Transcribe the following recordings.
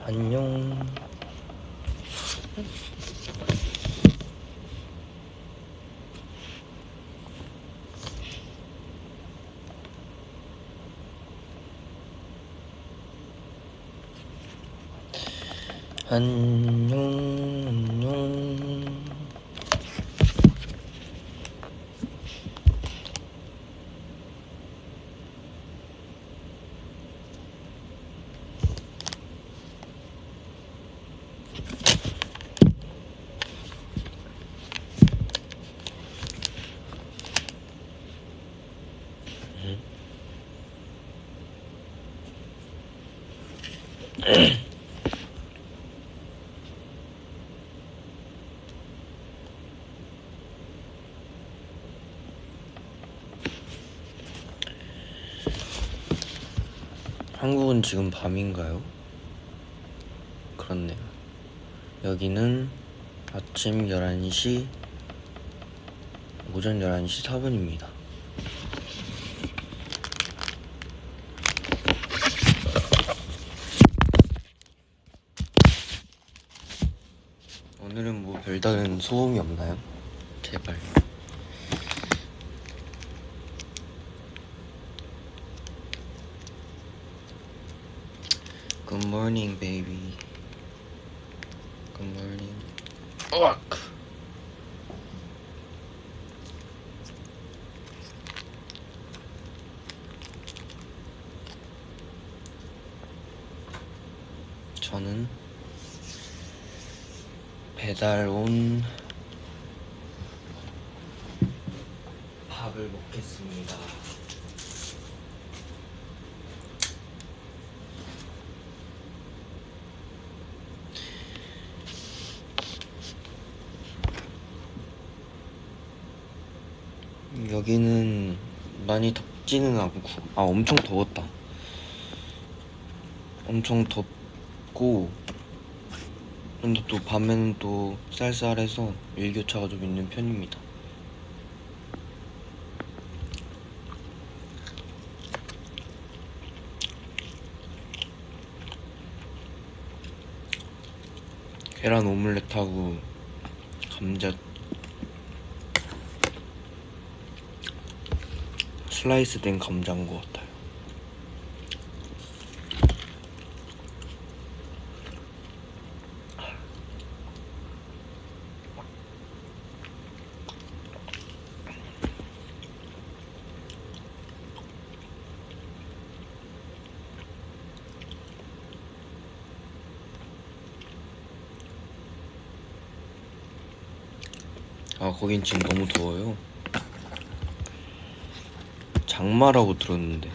안녕. 안녕. 한국은 지금 밤인가요? 그렇네요. 여기는 아침 11시, 오전 11시 4분입니다. 오늘은 뭐 별다른 소음이 없나요? 제발. Good morning, baby. Good morning. 저는 배달 온 밥을 먹겠습니다. 여기는 많이 덥지는 않고, 엄청 더웠다. 엄청 덥고, 근데 또 밤에는 또 쌀쌀해서 일교차가 좀 있는 편입니다. 계란 오믈렛하고 감자 슬라이스 된 감자인 것 같아요. 거긴 지금 너무 더워요. 장마라고 들었는데.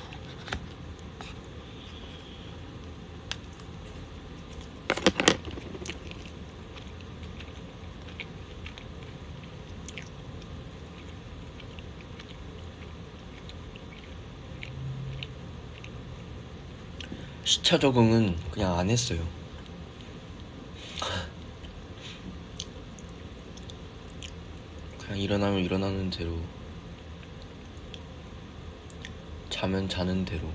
시차 적응은 그냥 안 했어요. 그냥 일어나면 일어나는 대로, 자면 자는 대로.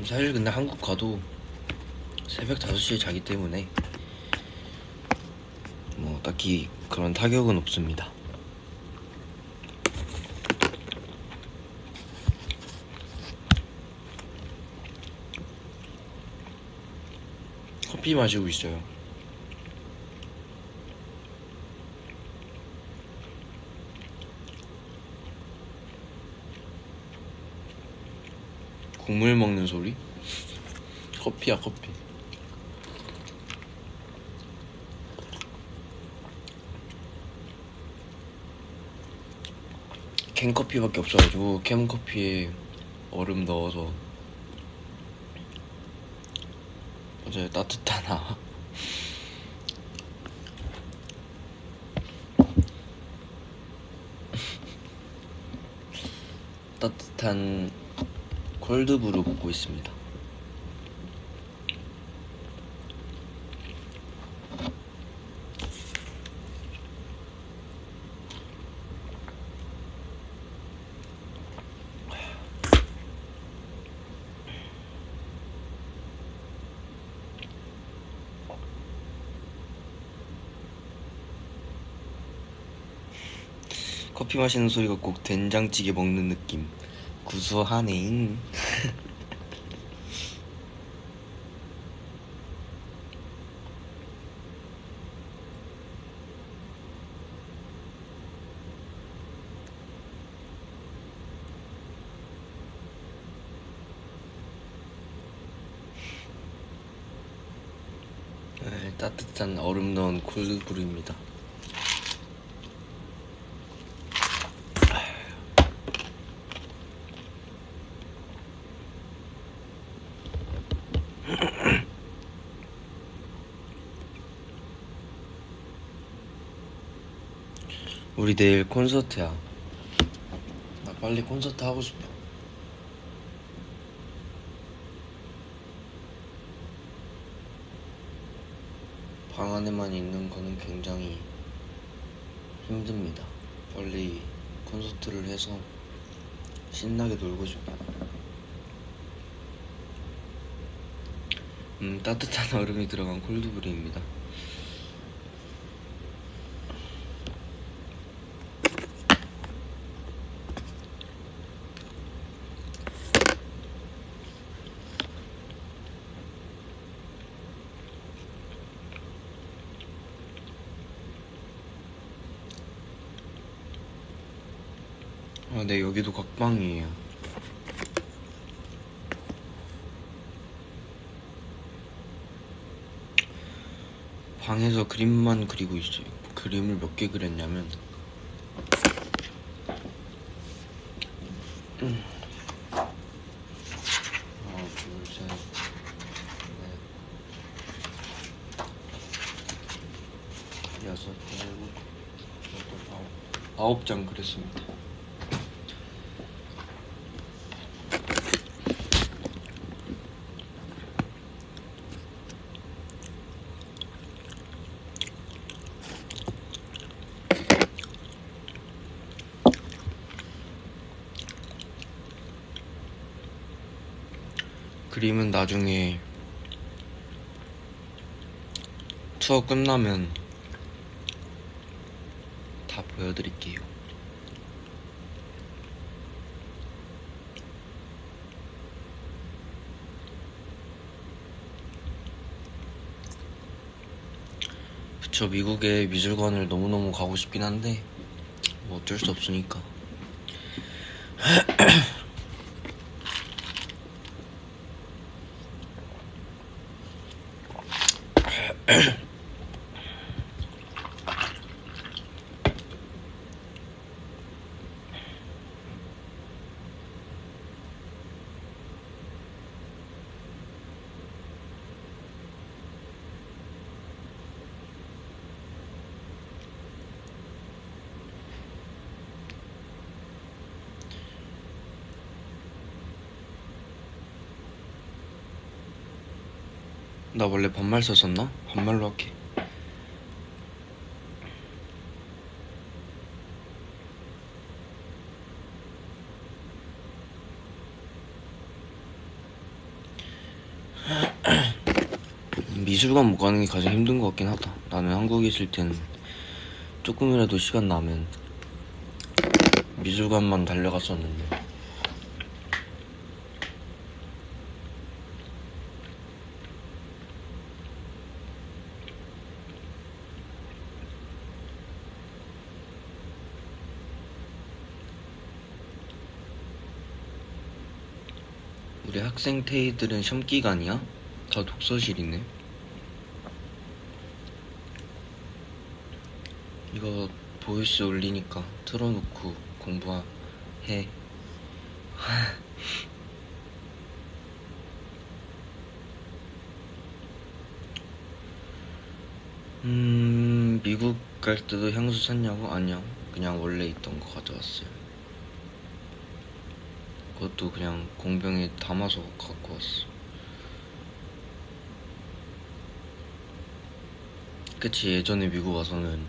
사실 근데 한국 가도 새벽 5시에 자기 때문에 뭐 딱히 그런 타격은 없습니다. 커피 마시고 있어요. 국물 먹는 소리? 커피야, 커피. 캔커피밖에 없어가지고 캔커피에 얼음 넣어서 어제 따뜻하나 따뜻한 콜드브루 먹고 있습니다. 커피 마시는 소리가 꼭 된장찌개 먹는 느낌. 구수하네. 따뜻한 얼음 넣은 콜드브루입니다. 우리 내일 콘서트야. 나 빨리 콘서트 하고 싶어. 방 안에만 있는 거는 굉장히 힘듭니다. 빨리 콘서트를 해서 신나게 놀고 싶어. 따뜻한 얼음이 들어간 콜드브루입니다. 네, 여기도 각방이에요. 방에서 그림만 그리고 있어요. 그림을 몇 개 그렸냐면 하나, 둘, 셋, 넷, 여섯, 일곱, 여덟, 아홉 장 그렸습니다. 그림은 나중에 투어 끝나면 다 보여드릴게요. 그쵸, 미국에 미술관을 너무너무 가고 싶긴 한데 뭐 어쩔 수 없으니까. 나 원래 반말 썼었나? 반말로 할게. 미술관 못 가는 게 가장 힘든 것 같긴 하다. 나는 한국에 있을 땐 조금이라도 시간 나면 미술관만 달려갔었는데. 우리 학생 테이들은 시험 기간이야? 다 독서실이네. 이거 보이스 올리니까 틀어놓고 공부해. 미국 갈 때도 향수 샀냐고? 아니야, 그냥 원래 있던 거 가져왔어요. 그것도 그냥 공병에 담아서 갖고 왔어. 그치, 예전에 미국 와서는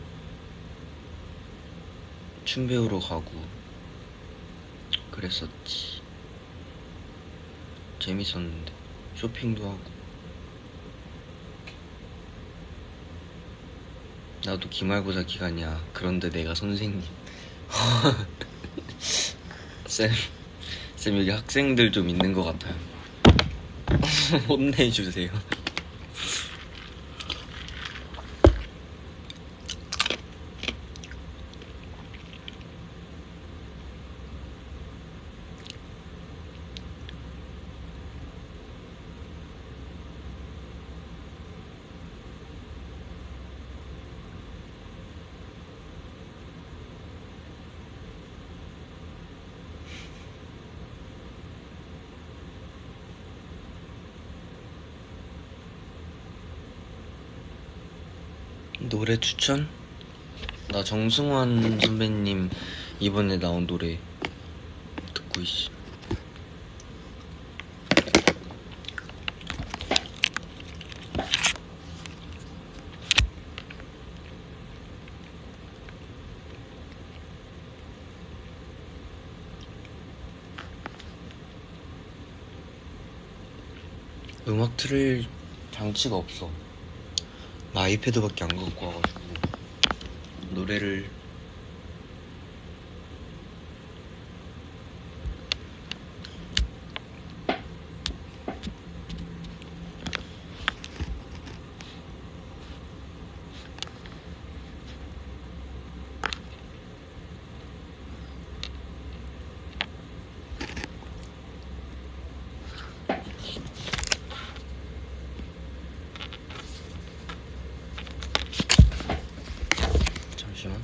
춤 배우러 가고 그랬었지. 재밌었는데 쇼핑도 하고. 나도 기말고사 기간이야. 그런데 내가 선생님. 쌤 여기 학생들 좀 있는 것 같아요. 혼내주세요. 노래 추천? 나 정승환 선배님 이번에 나온 노래 듣고 있어. 음악 틀을 장치가 없어. 나 아이패드밖에 안 갖고 와가지고 노래를 잠시만.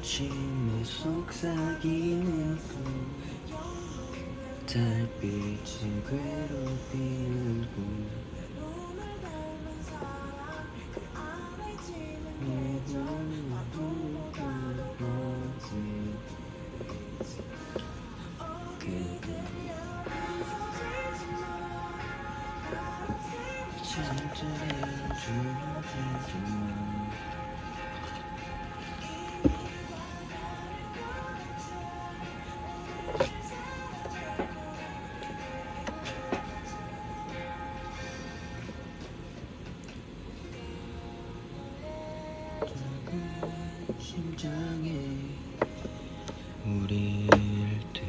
아침에 속삭이는 꿈 달빛이 괴롭히는 꿈 심장에 우릴 든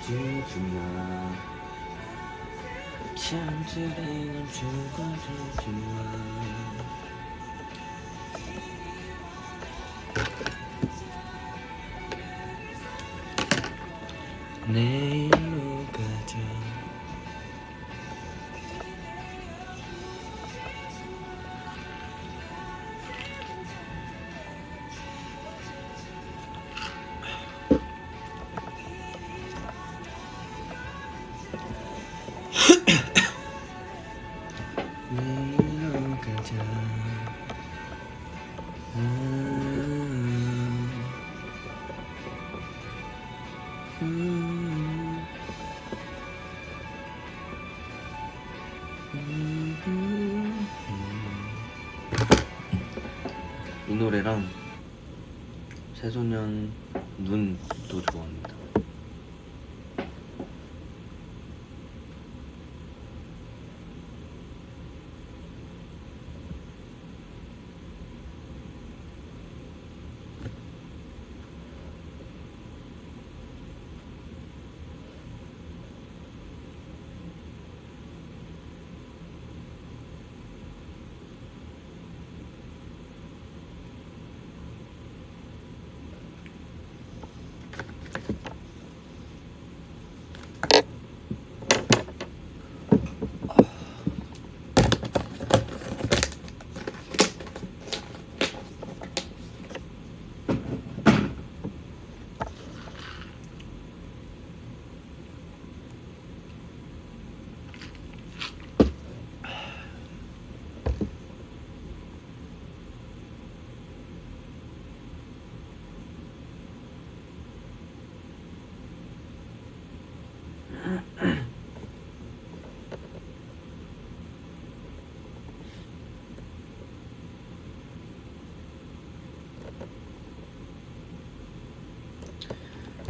죽어주지마 잠들이는 죽어주지마 내일로 가자 내일로 가자 이 노래랑 새소년 눈도 좋아합니다.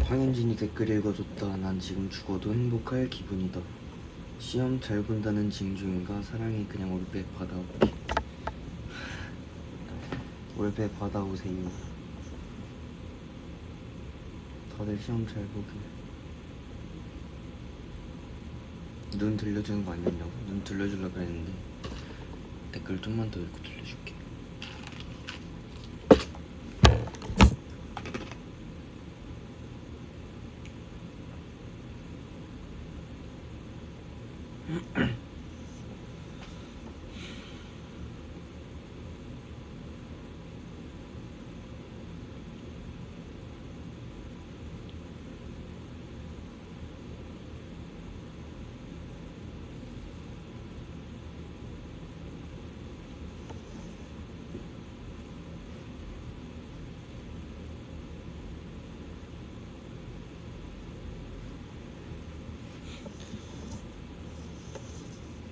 황현진이 댓글 읽어줬다. 난 지금 죽어도 행복할 기분이다. 시험 잘 본다는 징조인가? 사랑이 그냥 올백 받아올게. 올백 받아오세요. 다들 시험 잘 보길. 눈 들려주는 거 아니었냐고? 눈 들려주려고 했는데 댓글 좀만 더 읽고 들려줄게.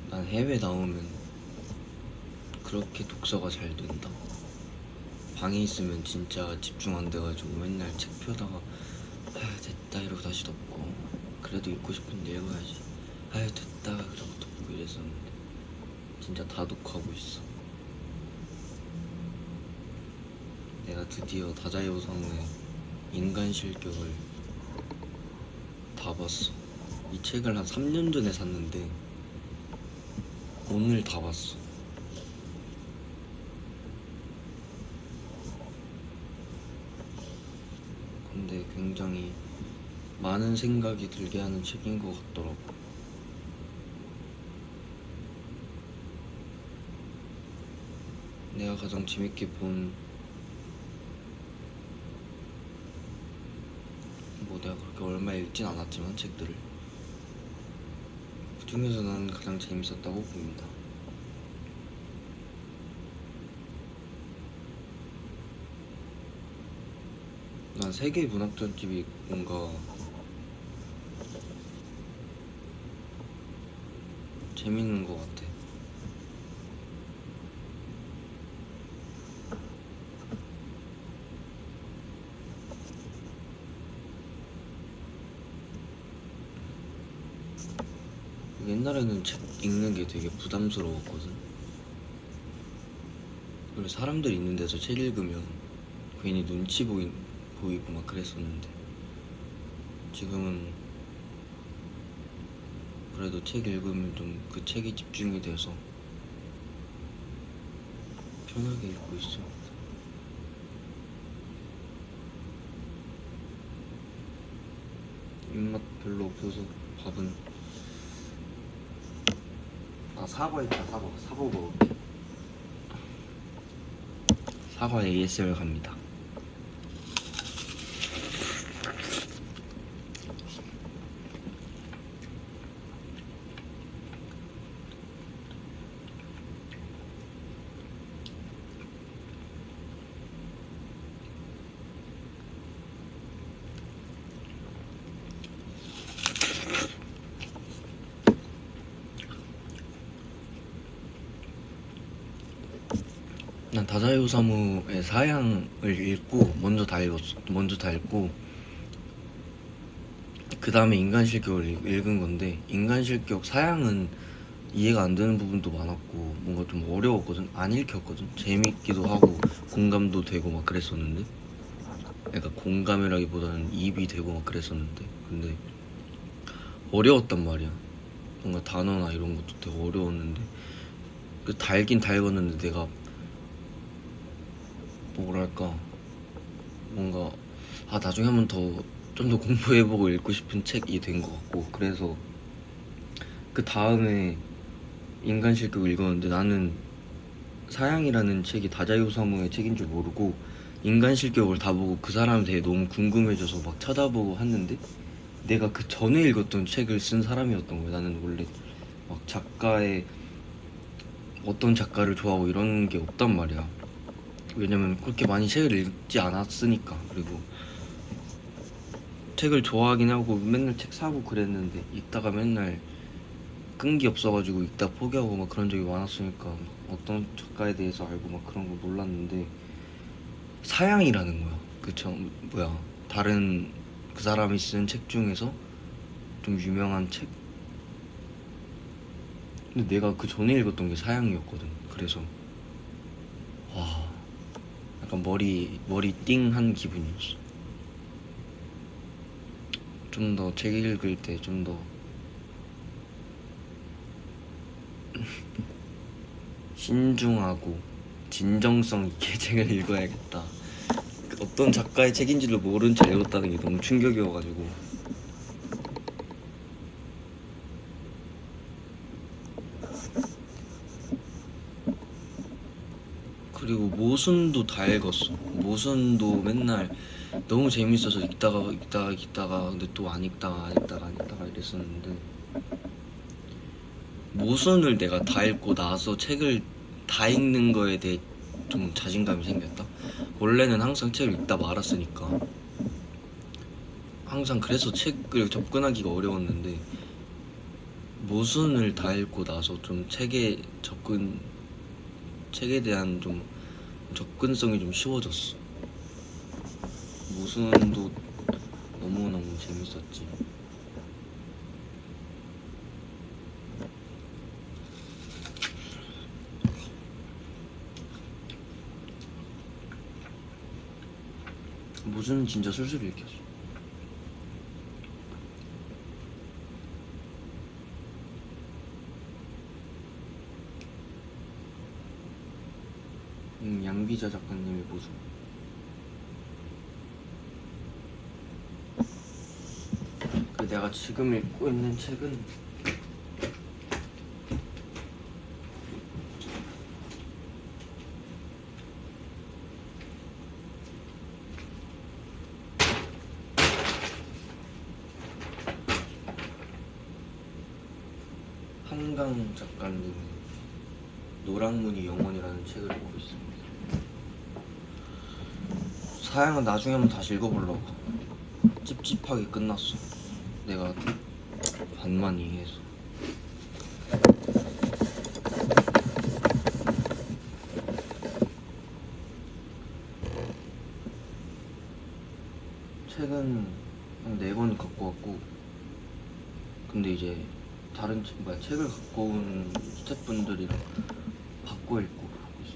난 해외 나오면 그렇게 독서가 잘 된다. 방에 있으면 진짜 집중 안 돼가지고 맨날 책 펴다가 아휴 됐다 이러고 다시 덮고, 그래도 읽고 싶은데 읽어야지 아휴 됐다 그러고 덮고 이랬었는데 진짜 다독하고 있어. 내가 드디어 다자이오상의 인간 실격을 다 봤어. 이 책을 한 3년 전에 샀는데 오늘 다 봤어. 근데 굉장히 많은 생각이 들게 하는 책인 것 같더라고. 내가 가장 재밌게 본, 뭐 내가 그렇게 얼마 읽진 않았지만 책들을, 그 중에서 난 가장 재밌었다고 봅니다. 난 세계 문학전집이 뭔가 재밌는 것 같아. 옛날에는 책 읽는 게 되게 부담스러웠거든. 그리고 사람들 있는 데서 책 읽으면 괜히 눈치 보이고 막 그랬었는데 지금은 그래도 책 읽으면 좀 그 책에 집중이 돼서 편하게 읽고 있어. 입맛 별로 없어서 밥은 사과 있다. 사과 먹을게. 사과 ASMR 갑니다. 난 다자요사무의 사양을 읽고 먼저 다 읽고 그 다음에 인간실격을 읽은 건데, 인간실격 사양은 이해가 안 되는 부분도 많았고 뭔가 좀 어려웠거든. 안 읽혔거든. 재밌기도 하고 공감도 되고 막 그랬었는데, 그러니까 공감이라기보다는 입이 되고 막 그랬었는데, 근데 어려웠단 말이야. 뭔가 단어나 이런 것도 되게 어려웠는데, 그 달긴 달궜는데 내가 뭐랄까 뭔가 나중에 한번 좀 더 공부해보고 읽고 싶은 책이 된 것 같고, 그래서 그 다음에 인간실격을 읽었는데, 나는 사양이라는 책이 다자요사무의 책인 줄 모르고 인간실격을 다 보고 그 사람에 대해 너무 궁금해져서 막 찾아보고 했는데, 내가 그 전에 읽었던 책을 쓴 사람이었던 거야. 나는 원래 막 어떤 작가를 좋아하고 이런 게 없단 말이야. 왜냐면 그렇게 많이 책을 읽지 않았으니까. 그리고 책을 좋아하긴 하고 맨날 책 사고 그랬는데, 읽다가 맨날 끈기 없어가지고 읽다 포기하고 막 그런 적이 많았으니까 어떤 작가에 대해서 알고 막 그런 거 몰랐는데, 사양이라는 거야. 다른 그 사람이 쓴 책 중에서 좀 유명한 책? 근데 내가 그 전에 읽었던 게 사양이었거든. 그래서 와, 약간 머리 띵한 기분이었어. 좀 더 책 읽을 때 좀 더 신중하고 진정성 있게 책을 읽어야겠다. 어떤 작가의 책인지를 모른 채 읽었다는 게 너무 충격이어가지고. 그리고 모순도 다 읽었어. 모순도 맨날 너무 재밌어서 읽다가 근데 또 안 읽다가 이랬었는데, 모순을 내가 다 읽고 나서 책을 다 읽는 거에 대해 좀 자신감이 생겼다. 원래는 항상 책을 읽다 말았으니까 항상 그래서 책을 접근하기가 어려웠는데, 모순을 다 읽고 나서 좀 책에 대한 좀 접근성이 좀 쉬워졌어. 모순도 너무너무 재밌었지. 모순은 진짜 술술 읽혔어. 양비자 작가님의 모순. 내가 지금 읽고 있는 책은 한강 작가님의 노랑무늬 영혼이라는 책을 보고 있습니다. 사양은 나중에 한번 다시 읽어보려고. 찝찝하게 끝났어. 내가 반만 이해해서. 책은 한 4권 갖고 왔고, 근데 이제 책을 갖고 온 스태프분들이랑 바꿔 읽고 그러고 있어.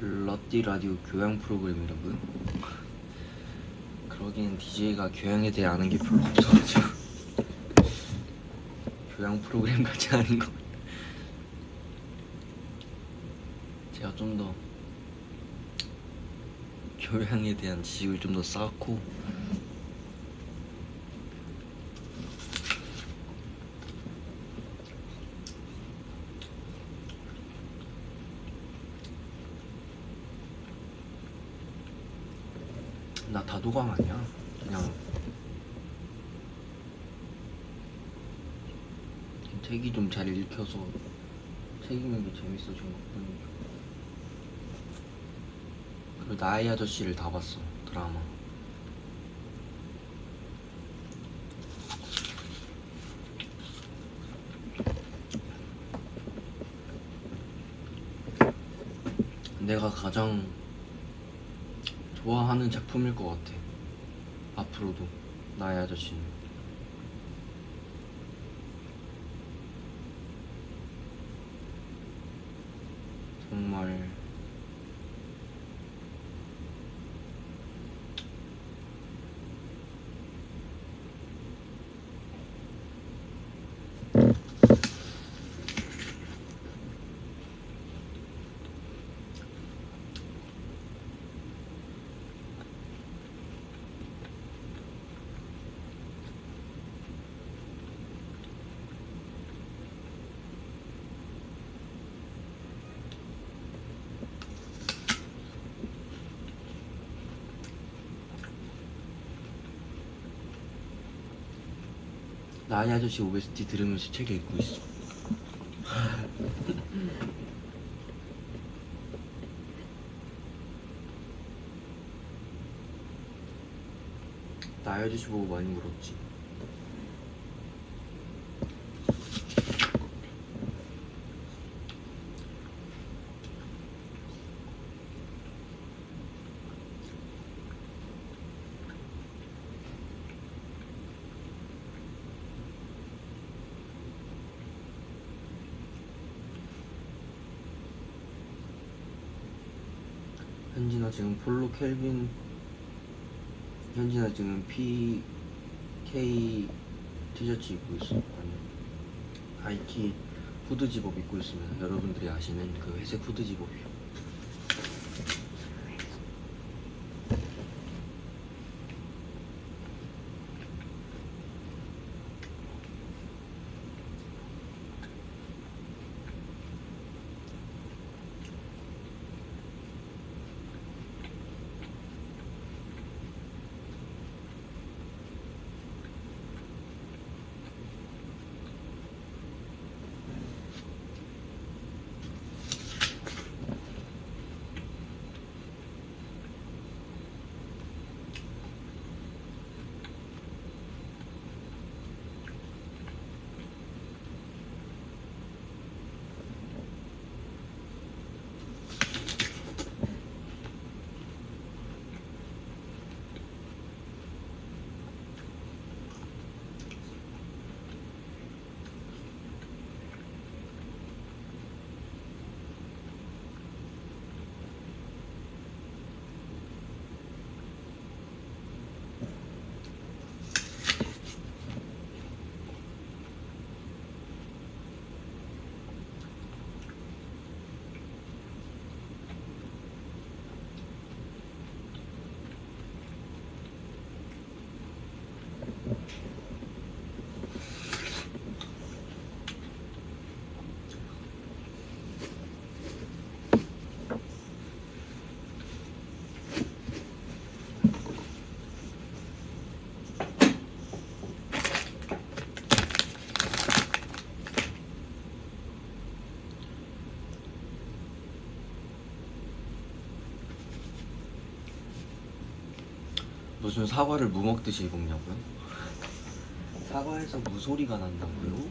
러띠 라디오 교양 프로그램이라고요? 그러기엔 DJ가 교양에 대해 아는 게 별로 없어가지고 교양 프로그램 같지 않은 것 같아요. 제가 좀 더 교양에 대한 지식을 좀 더 쌓고 나 다도감 아니야. 그냥 책이 좀 잘 읽혀서 책 읽는 게 재밌어진 것뿐이죠. 그리고 나의 아저씨를 다 봤어, 드라마. 내가 가장 좋아하는 작품일 것 같아. 앞으로도 나의 아저씨는. 정말 나의 아저씨 OST 들으면서 책 읽고 있어. 나의 아저씨 보고 많이 울었지. 현진아 지금 폴로 켈빈, 현진아 지금 PK 티셔츠 입고 있어. 아니 하이키 후드 집업 입고 있으면 여러분들이 아시는 그 회색 후드 집업이요. 무슨 사과를 무 먹듯이 먹냐고요? 사과에서 무 소리가 난다고요?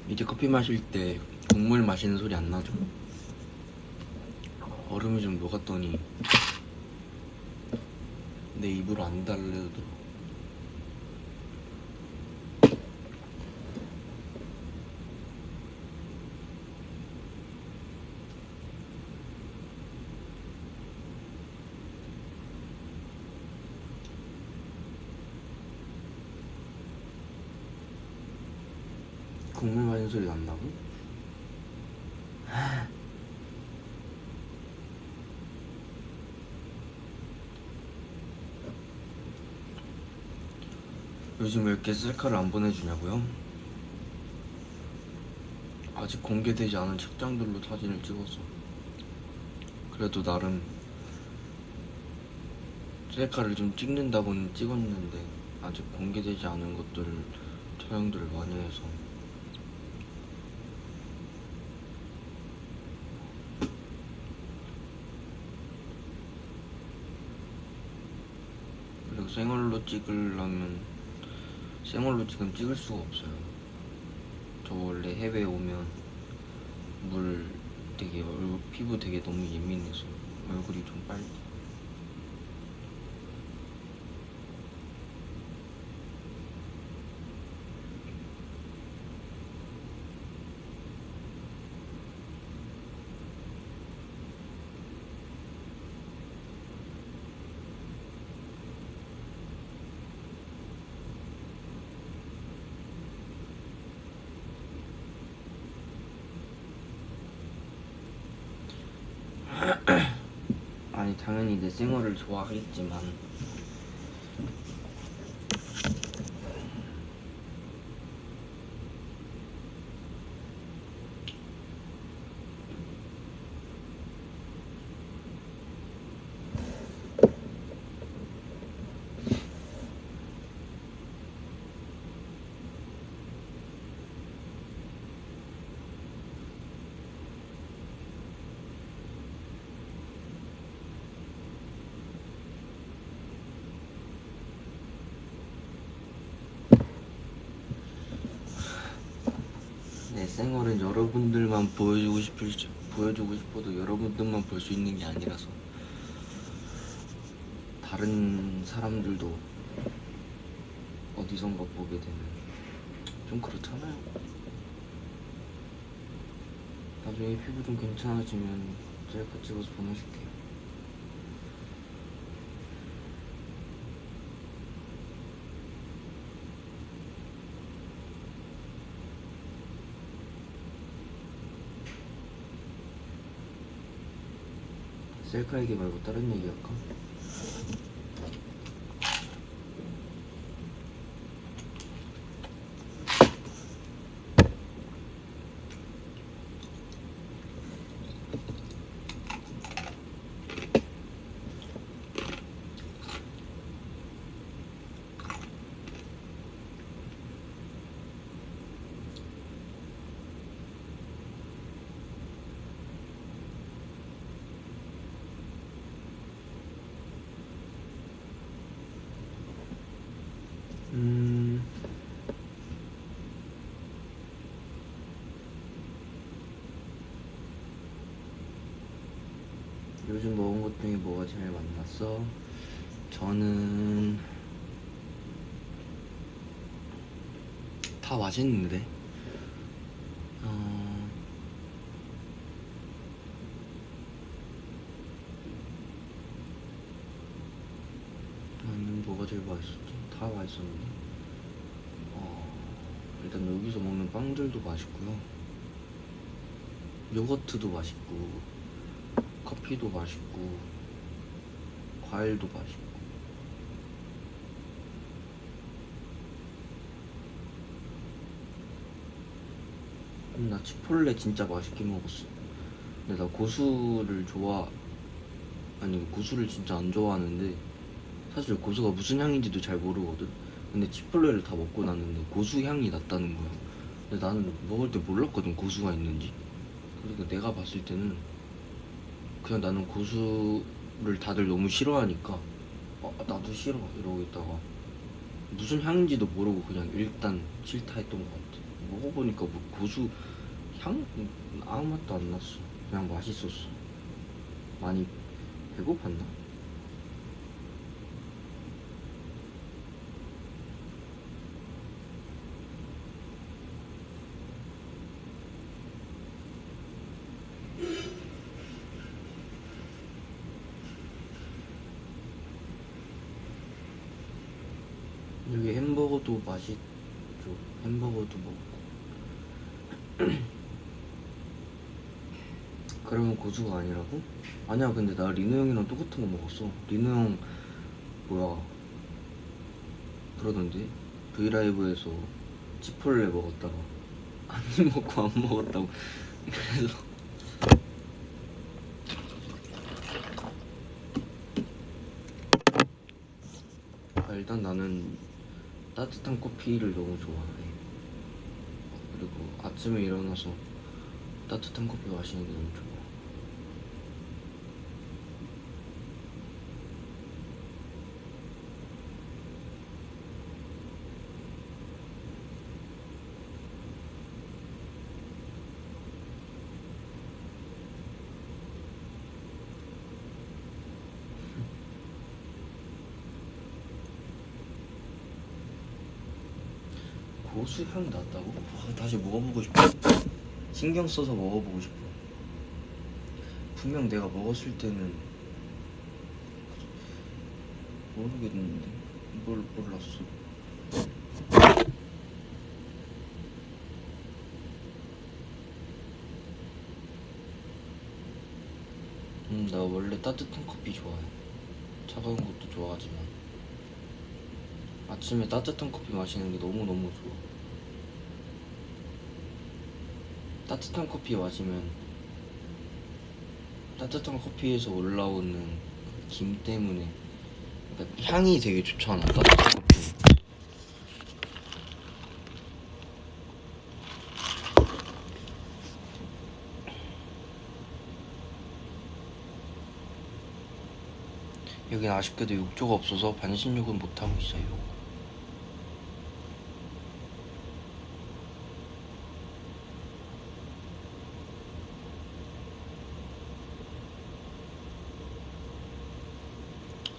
이제 커피 마실 때 국물 마시는 소리 안 나죠? 얼음을 좀 녹았더니 내 입으로 안 달래더라고. 국물 마신 소리 난다고? 요즘 왜 이렇게 셀카를 안 보내주냐고요? 아직 공개되지 않은 책장들로 사진을 찍었어. 그래도 나름 셀카를 좀 찍는다고는 찍었는데 아직 공개되지 않은 것들을 촬영들을 많이 해서 그리고 생얼로 찍으려면 생얼로 지금 찍을 수가 없어요. 저 원래 해외 오면 물 되게 피부 되게 너무 예민해서 얼굴이 좀 빨리 아니 당연히 내 생얼을 좋아하겠지만 내 생얼은 여러분들만 보여주고 싶어도 여러분들만 볼 수 있는 게 아니라서 다른 사람들도 어디선가 보게 되면 좀 그렇잖아요. 나중에 피부 좀 괜찮아지면 셀카 찍어서 보내줄게요. 셀카 얘기 말고 다른 얘기 할까? 요즘 먹은 것 중에 뭐가 제일 맛났어? 저는 다 맛있는데 나는 뭐가 제일 맛있었지? 다 맛있었는데 일단 여기서 먹는 빵들도 맛있고요, 요거트도 맛있고 커피도 맛있고 과일도 맛있고 나 치폴레 진짜 맛있게 먹었어. 근데 나 고수를 진짜 안 좋아하는데 사실 고수가 무슨 향인지도 잘 모르거든. 근데 치폴레를 다 먹고 났는데 고수 향이 났다는 거야. 근데 나는 먹을 때 몰랐거든, 고수가 있는지. 그러니까 내가 봤을 때는 그냥 나는 고수를 다들 너무 싫어하니까 나도 싫어 이러고 있다가 무슨 향인지도 모르고 그냥 일단 싫다 했던 것 같아. 먹어보니까 뭐 고수 향? 아무 맛도 안 났어. 그냥 맛있었어. 많이 배고팠나? 여기 햄버거도 맛있죠. 햄버거도 먹고. 그러면 고수가 아니라고? 아니야, 근데 나 리노 형이랑 똑같은 거 먹었어. 리노 형 뭐야 그러던데 브이라이브에서 치폴레 먹었다가 안 먹고 안 먹었다고. 그래서 일단 나는 따뜻한 커피를 너무 좋아해. 그리고 아침에 일어나서 따뜻한 커피 마시는 게 너무 좋아. 고수 향 났다고? 다시 먹어보고 싶어. 신경 써서 먹어보고 싶어. 분명 내가 먹었을 때는 모르겠는데 몰랐어. 나 원래 따뜻한 커피 좋아해. 차가운 것도 좋아하지만 아침에 따뜻한 커피 마시는 게 너무너무 좋아. 따뜻한 커피 마시면 따뜻한 커피에서 올라오는 그 김 때문에 그러니까 향이 되게 좋잖아, 따뜻한 커피. 여긴 아쉽게도 욕조가 없어서 반신욕은 못하고 있어요.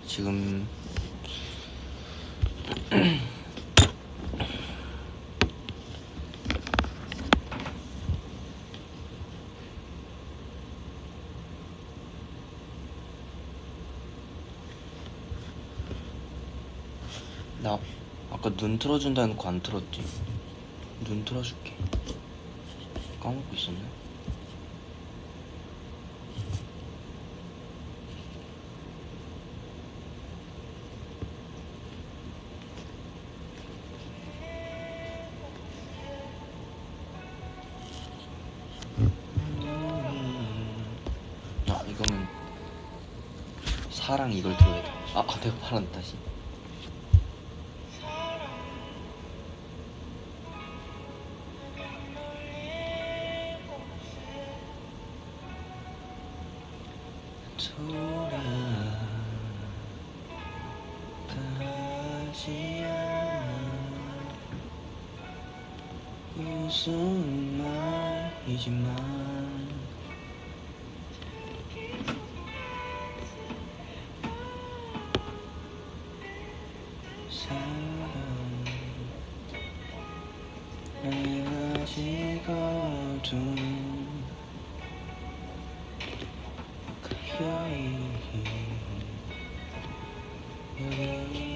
지금 나 아까 눈 틀어준다 해놓고 안 틀었지? 눈 틀어줄게. 까먹고 있었네. 이거는 사랑 이걸 들어야 돼. 내가 팔았네 다시. 돌아가지 않아 무슨 말이지만 사랑 아직 어둠 가까이 여기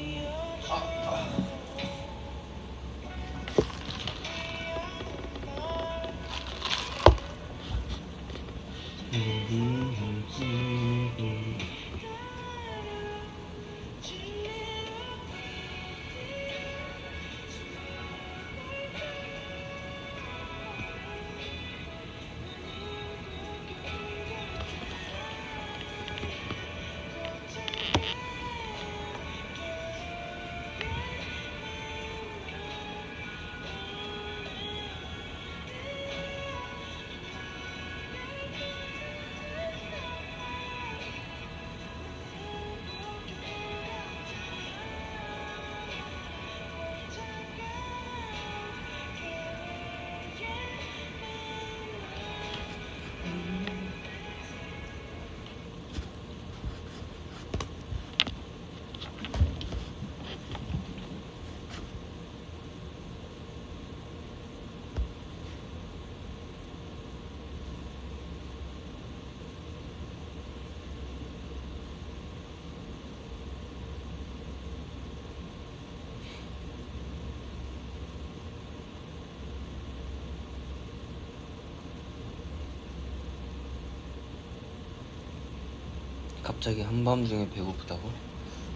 갑자기 한밤중에 배고프다고?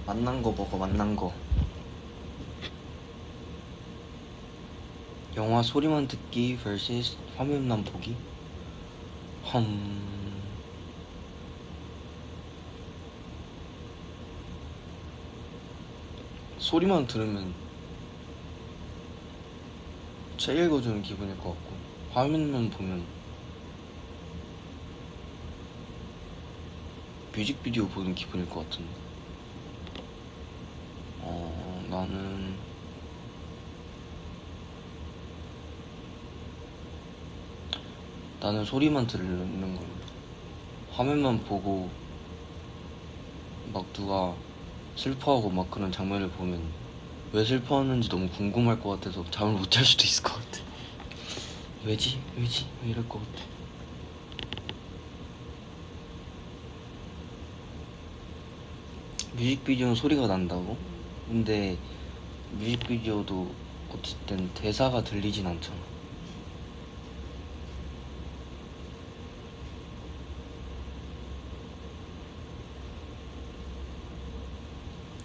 맛난 거 먹어, 맛난 거. 영화 소리만 듣기 vs 화면만 보기? 소리만 들으면 책 읽어주는 기분일 것 같고, 화면만 보면 뮤직비디오 보는 기분일 것 같은데. 나는 소리만 들는 걸로. 화면만 보고 막 누가 슬퍼하고 막 그런 장면을 보면 왜 슬퍼하는지 너무 궁금할 것 같아서 잠을 못 잘 수도 있을 것 같아. 왜지? 이럴 것 같아. 뮤직비디오는 소리가 난다고? 근데 뮤직비디오도 어쨌든 대사가 들리진 않잖아.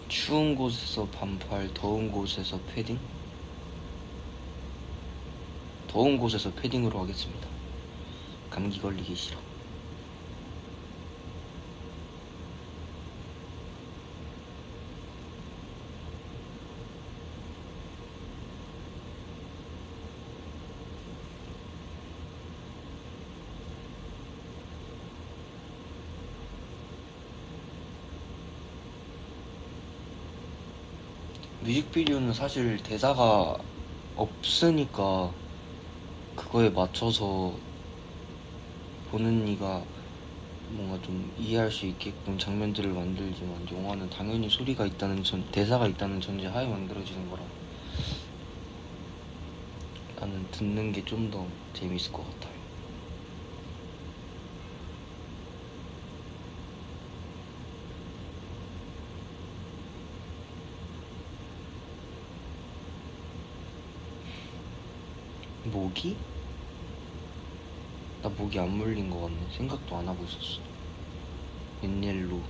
추운 곳에서 반팔, 더운 곳에서 패딩? 더운 곳에서 패딩으로 하겠습니다. 감기 걸리기 싫어. 뮤직비디오는 사실 대사가 없으니까 그거에 맞춰서 보는 이가 뭔가 좀 이해할 수 있게끔 장면들을 만들지만, 영화는 당연히 소리가 있다는 대사가 있다는 전제 하에 만들어지는 거라 나는 듣는 게 좀 더 재밌을 것 같아요. 모기? 나 모기 안 물린 거 같네. 생각도 안 하고 있었어. 웬일로.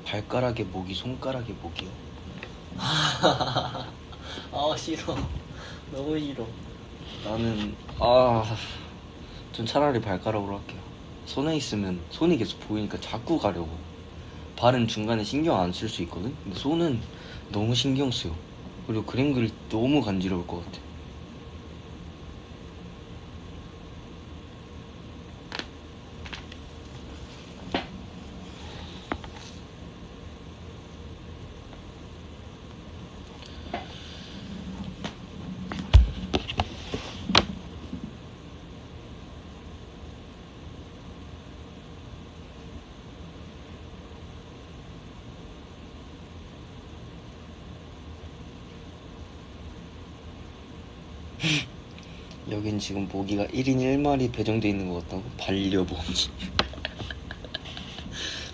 발가락에 모기, 손가락에 모기요? 싫어. 너무 싫어. 나는 전 차라리 발가락으로 할게요. 손에 있으면 손이 계속 보이니까 자꾸 가려고. 발은 중간에 신경 안 쓸 수 있거든? 근데 손은 너무 신경 쓰여. 그리고 그림 그릴 때 너무 간지러울 것 같아. 여긴 지금 모기가 1인 1마리 배정돼 있는 것 같다고? 반려모기.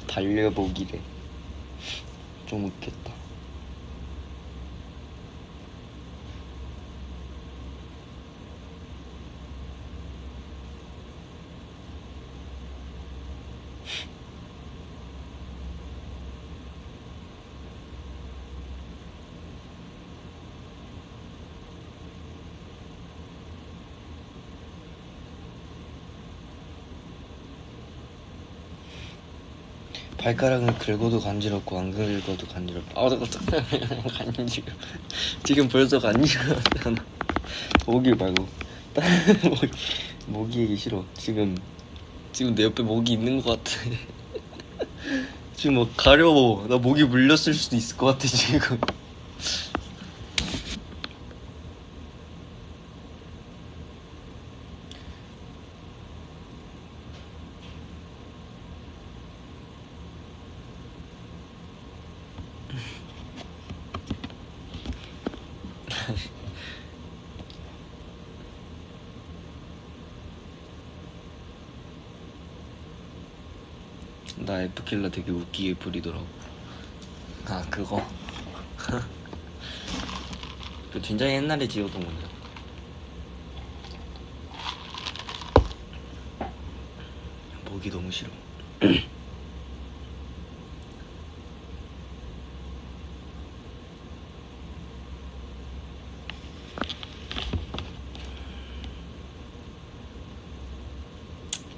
반려모기래. 좀 웃겼다. 발가락은 긁어도 간지럽고 안 긁어도 간지럽고. 간지러. 지금 벌써 간지럽잖아. 모기 말고 다른 모기 얘기 싫어. 지금 내 옆에 모기 있는 것 같아. 지금 막 가려워. 나 모기 물렸을 수도 있을 것 같아 지금. 나 F킬러 되게 웃기게 부리더라고. 아 그거? 그 진짜 옛날에 지었던 건데. 보기 너무 싫어.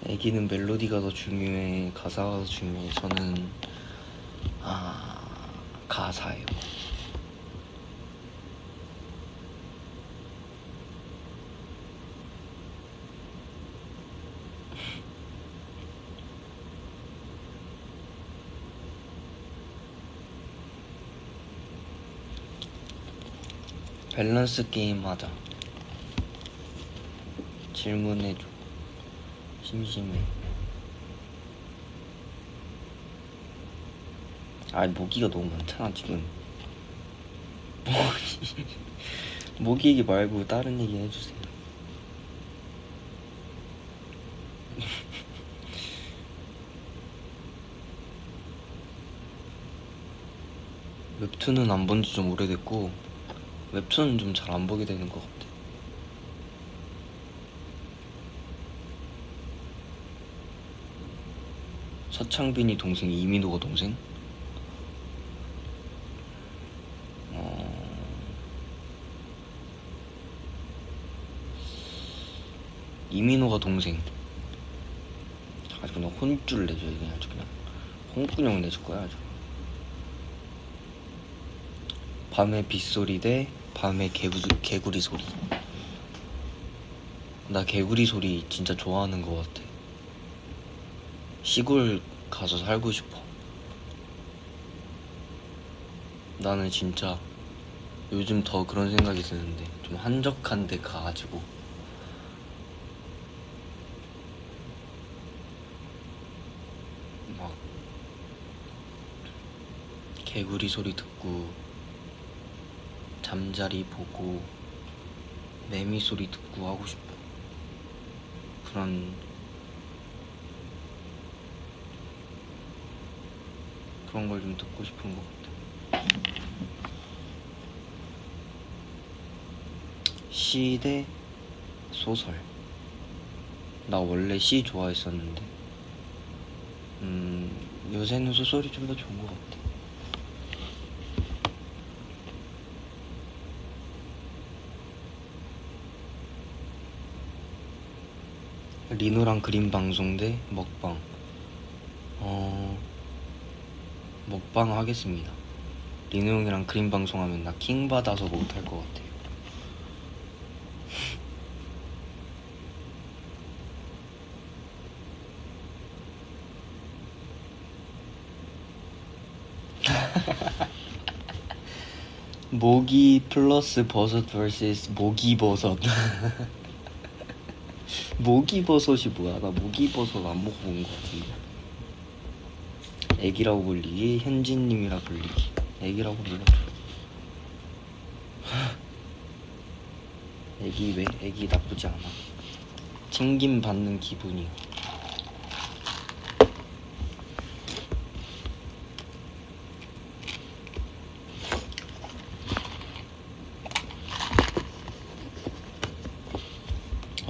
애기는 멜로디가 더 중요해, 가사가 더 중요해. 저는 가사예요. 밸런스 게임 하자. 질문해줘. 심심해. 모기가 너무 많잖아 지금. 모기 얘기 말고 다른 얘기 해주세요. 웹툰은 안 본 지 좀 오래됐고 웹툰은 좀 잘 안 보게 되는 것 같아. 서창빈이 동생, 이민호가 동생? 이민호가 동생. 아주 그냥 혼쭐 내줘. 그냥 아주 그냥 홍군형 내줄 거야 아주. 밤의 빗소리 대 밤의 개구리 소리. 나 개구리 소리 진짜 좋아하는 것 같아. 시골 가서 살고 싶어. 나는 진짜 요즘 더 그런 생각이 드는데, 좀 한적한 데 가가지고 막 개구리 소리 듣고 잠자리 보고 매미 소리 듣고 하고 싶어. 그런 걸 좀 듣고 싶은 것 같아. 시 대 소설. 나 원래 시 좋아했었는데 요새는 소설이 좀 더 좋은 것 같아. 리노랑 그림 방송 대 먹방. 먹방 하겠습니다. 리노 형이랑 그림 방송하면 나 킹 받아서 못할 것 같아요. 모기 플러스 버섯 vs 모기버섯. 모기버섯이 뭐야? 나 모기버섯 안 먹어본 것 같은데. 애기라고 불리기, 현진님이라 불리기. 애기라고 불러줘. 애기 왜? 애기 나쁘지 않아. 챙김 받는 기분이야.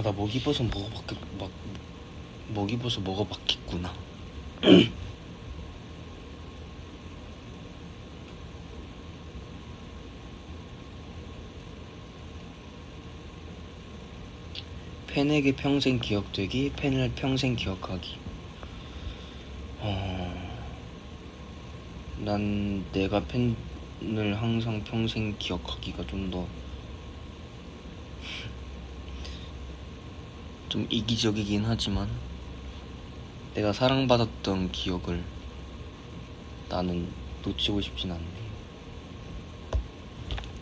나 먹이버섯 먹이버섯 먹어봤겠구나. 팬에게 평생 기억되기, 팬을 평생 기억하기. 난 내가 팬을 항상 평생 기억하기가 좀 더 좀 이기적이긴 하지만, 내가 사랑받았던 기억을 나는 놓치고 싶진 않네.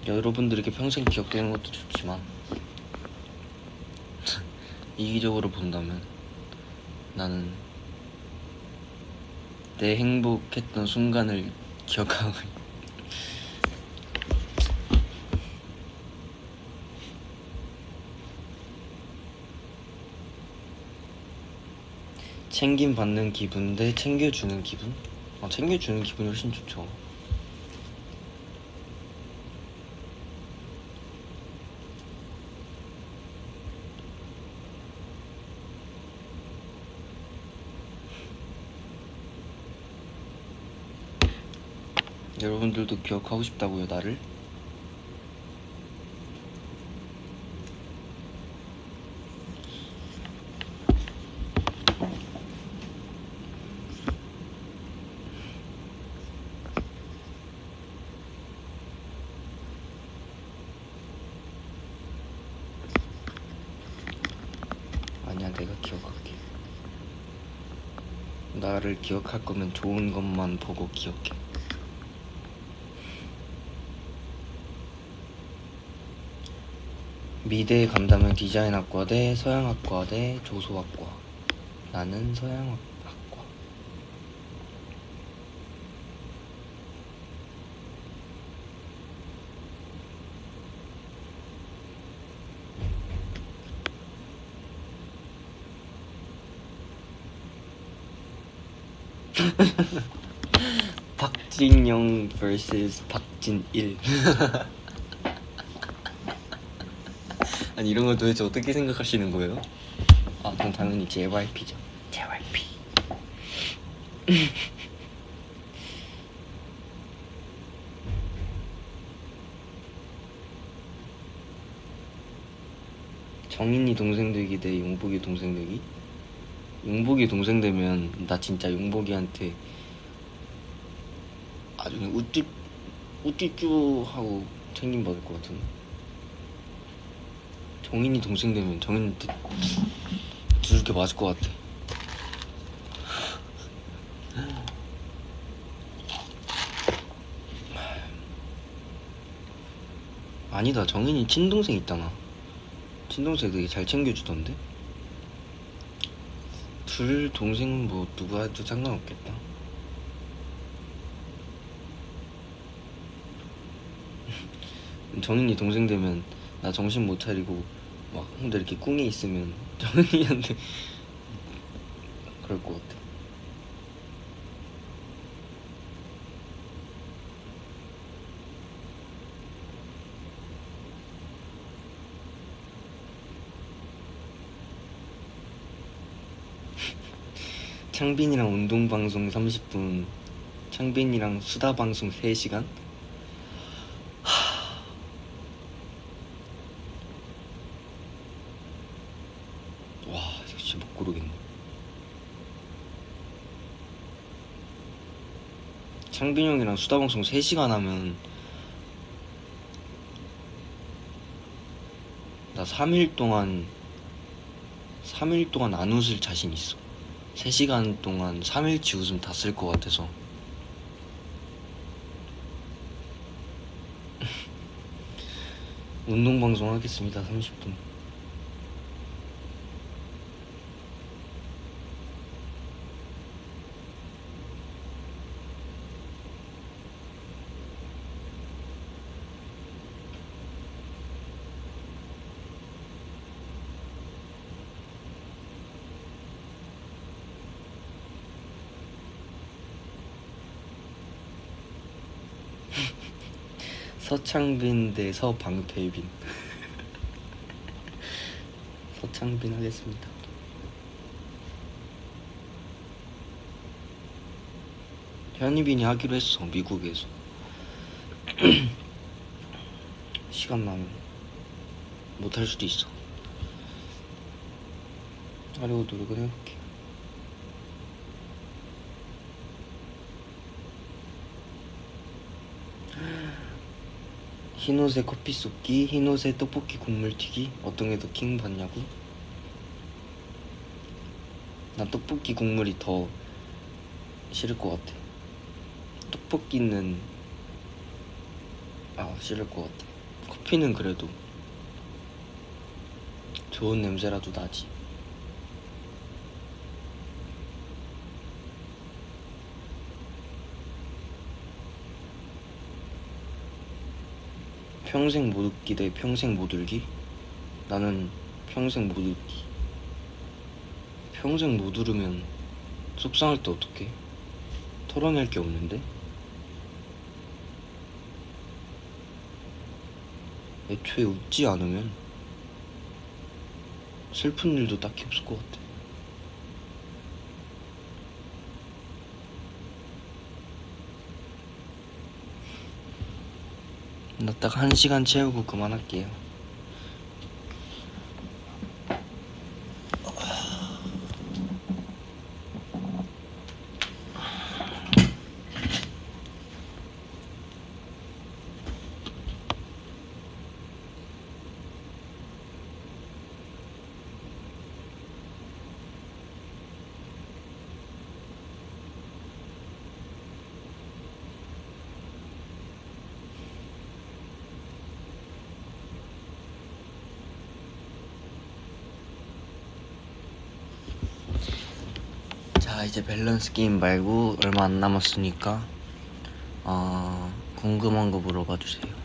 여러분들에게 평생 기억되는 것도 좋지만 이기적으로 본다면 나는 내 행복했던 순간을 기억하고 챙김 받는 기분 대 챙겨주는 기분? 챙겨주는 기분이 훨씬 좋죠. 여러분들도 기억하고 싶다고요, 나를? 아니야, 내가 기억할게. 나를 기억할 거면 좋은 것만 보고 기억해. 미대에 간다면 디자인학과 대 서양학과 대 조소학과. 나는 서양학과. 박진영 vs 박진일. 아니 이런 걸 도대체 어떻게 생각하시는 거예요? 그럼 당연히 JYP죠. JYP. 정인이 동생 되기 대 용복이 동생 되기? 용복이 동생 되면 나 진짜 용복이한테 아주 그냥 우쭈쭈 하고 챙김 받을 것 같은데. 정인이 동생 되면 정인한테 두들겨 맞을 것 같아. 아니다, 정인이 친동생 있잖아. 친동생 되게 잘 챙겨주던데? 둘 동생은 뭐 누가 해도 상관없겠다. 정인이 동생 되면 나 정신 못 차리고 막 혼자 이렇게 꿍에 있으면 정인이한테 그럴 것 같아. 창빈이랑 운동방송 30분, 창빈이랑 수다방송 3시간? 와, 역시 못 고르겠네. 창빈이 형이랑 수다방송 3시간 하면 나 3일 동안 안 웃을 자신 있어. 3시간 동안 3일치 웃음 다 쓸 것 같아서. 운동방송 하겠습니다. 30분. 서창빈 대 서방태빈. 서창빈 하겠습니다. 현이빈이 하기로 했어, 미국에서. 시간 나면 못할 수도 있어. 하려고 노력은 해볼게. 흰옷에 커피 쏟기, 흰옷에 떡볶이 국물 튀기. 어떤 게 더 킹 받냐고? 나 떡볶이 국물이 더 싫을 것 같아. 떡볶이는 싫을 것 같아. 커피는 그래도 좋은 냄새라도 나지. 평생 못 웃기 대 평생 못 울기? 나는 평생 못 웃기. 평생 못 울으면 속상할 때 어떡해? 털어낼 게 없는데? 애초에 웃지 않으면 슬픈 일도 딱히 없을 것 같아. 나 딱 1시간 채우고 그만할게요. 자, 이제 밸런스 게임 말고 얼마 안 남았으니까 궁금한 거 물어봐 주세요.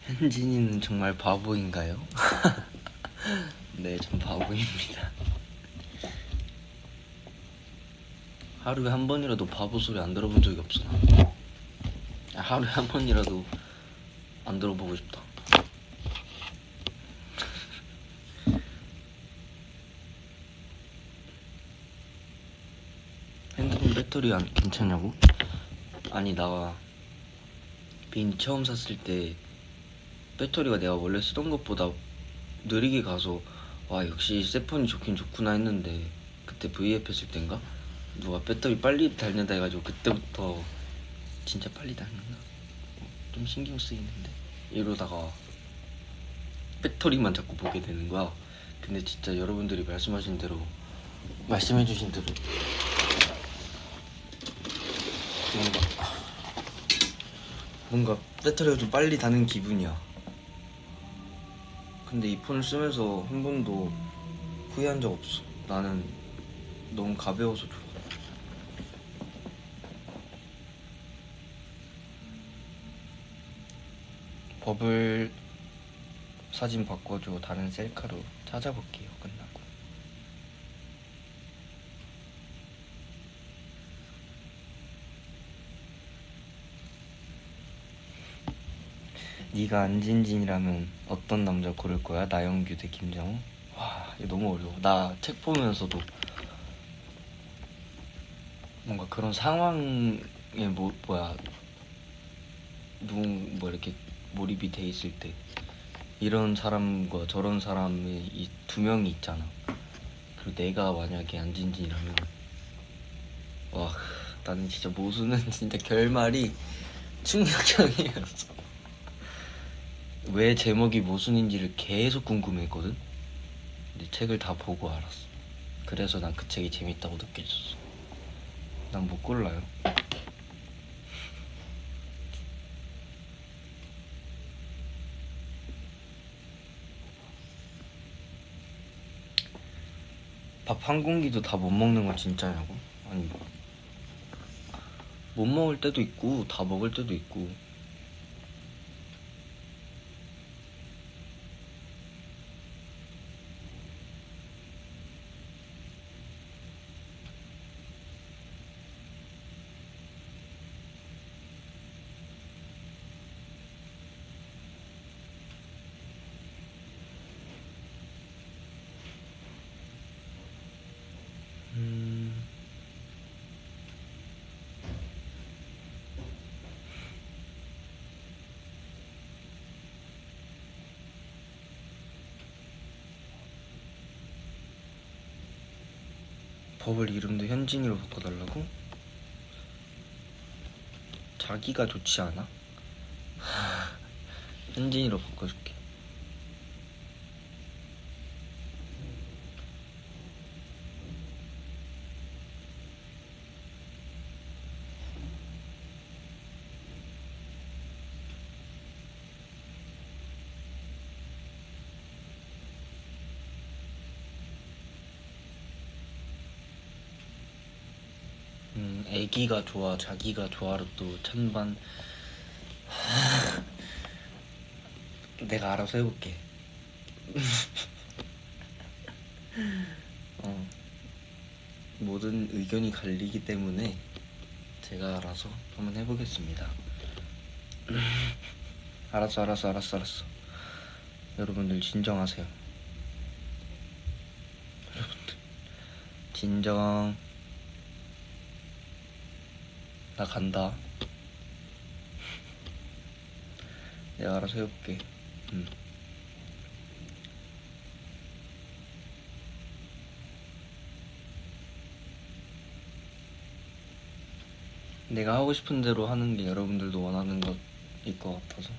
현진이는 정말 바보인가요? 네, 전 바보입니다. 하루에 한 번이라도 바보 소리 안 들어본 적이 없어. 하루에 한 번이라도 안 들어보고 싶다. 핸드폰 배터리 안 괜찮냐고? 아니, 나 빈 처음 샀을 때 배터리가 내가 원래 쓰던 것보다 느리게 가서 와, 역시 새 폰이 좋긴 좋구나 했는데, 그때 VF 했을 땐가? 누가 배터리 빨리 닳는다 해가지고 그때부터 진짜 빨리 닳는다? 좀 신경 쓰이는데 이러다가 배터리만 자꾸 보게 되는 거야. 근데 진짜 여러분들이 말씀해주신 대로 뭔가 배터리가 좀 빨리 닳는 기분이야. 근데 이 폰을 쓰면서 한 번도 후회한 적 없어. 나는 너무 가벼워서 좋아. 버블 사진 바꿔줘. 다른 셀카로 찾아볼게요, 끝나고. 네가 안진진이라면 어떤 남자 고를 거야? 나영규 대 김장호? 와, 이거 너무 어려워. 나 책 보면서도 뭔가 그런 상황에 뭐 이렇게 몰입이 돼 있을 때 이런 사람과 저런 사람이 이 두 명이 있잖아. 그리고 내가 만약에 안진진이라면 와, 나는 진짜 모수는 진짜 결말이 충격적이었어. 왜 제목이 모순인지를 계속 궁금했거든. 근데 책을 다 보고 알았어. 그래서 난 그 책이 재밌다고 느껴졌어. 난 못 골라요. 밥 한 공기도 다 못 먹는 건 진짜냐고? 아니, 못 먹을 때도 있고 다 먹을 때도 있고. 버블 이름도 현진이로 바꿔달라고? 자기가 좋지 않아? 현진이로 바꿔줄게. 애기가 좋아, 자기가 좋아로 또 찬반. 내가 알아서 해볼게. 모든 의견이 갈리기 때문에 제가 알아서 한번 해보겠습니다. 알았어. 여러분들 진정하세요. 여러분들 진정. 나 간다. 내가 알아서 해볼게. 내가 하고 싶은 대로 하는 게 여러분들도 원하는 것일 것 같아서.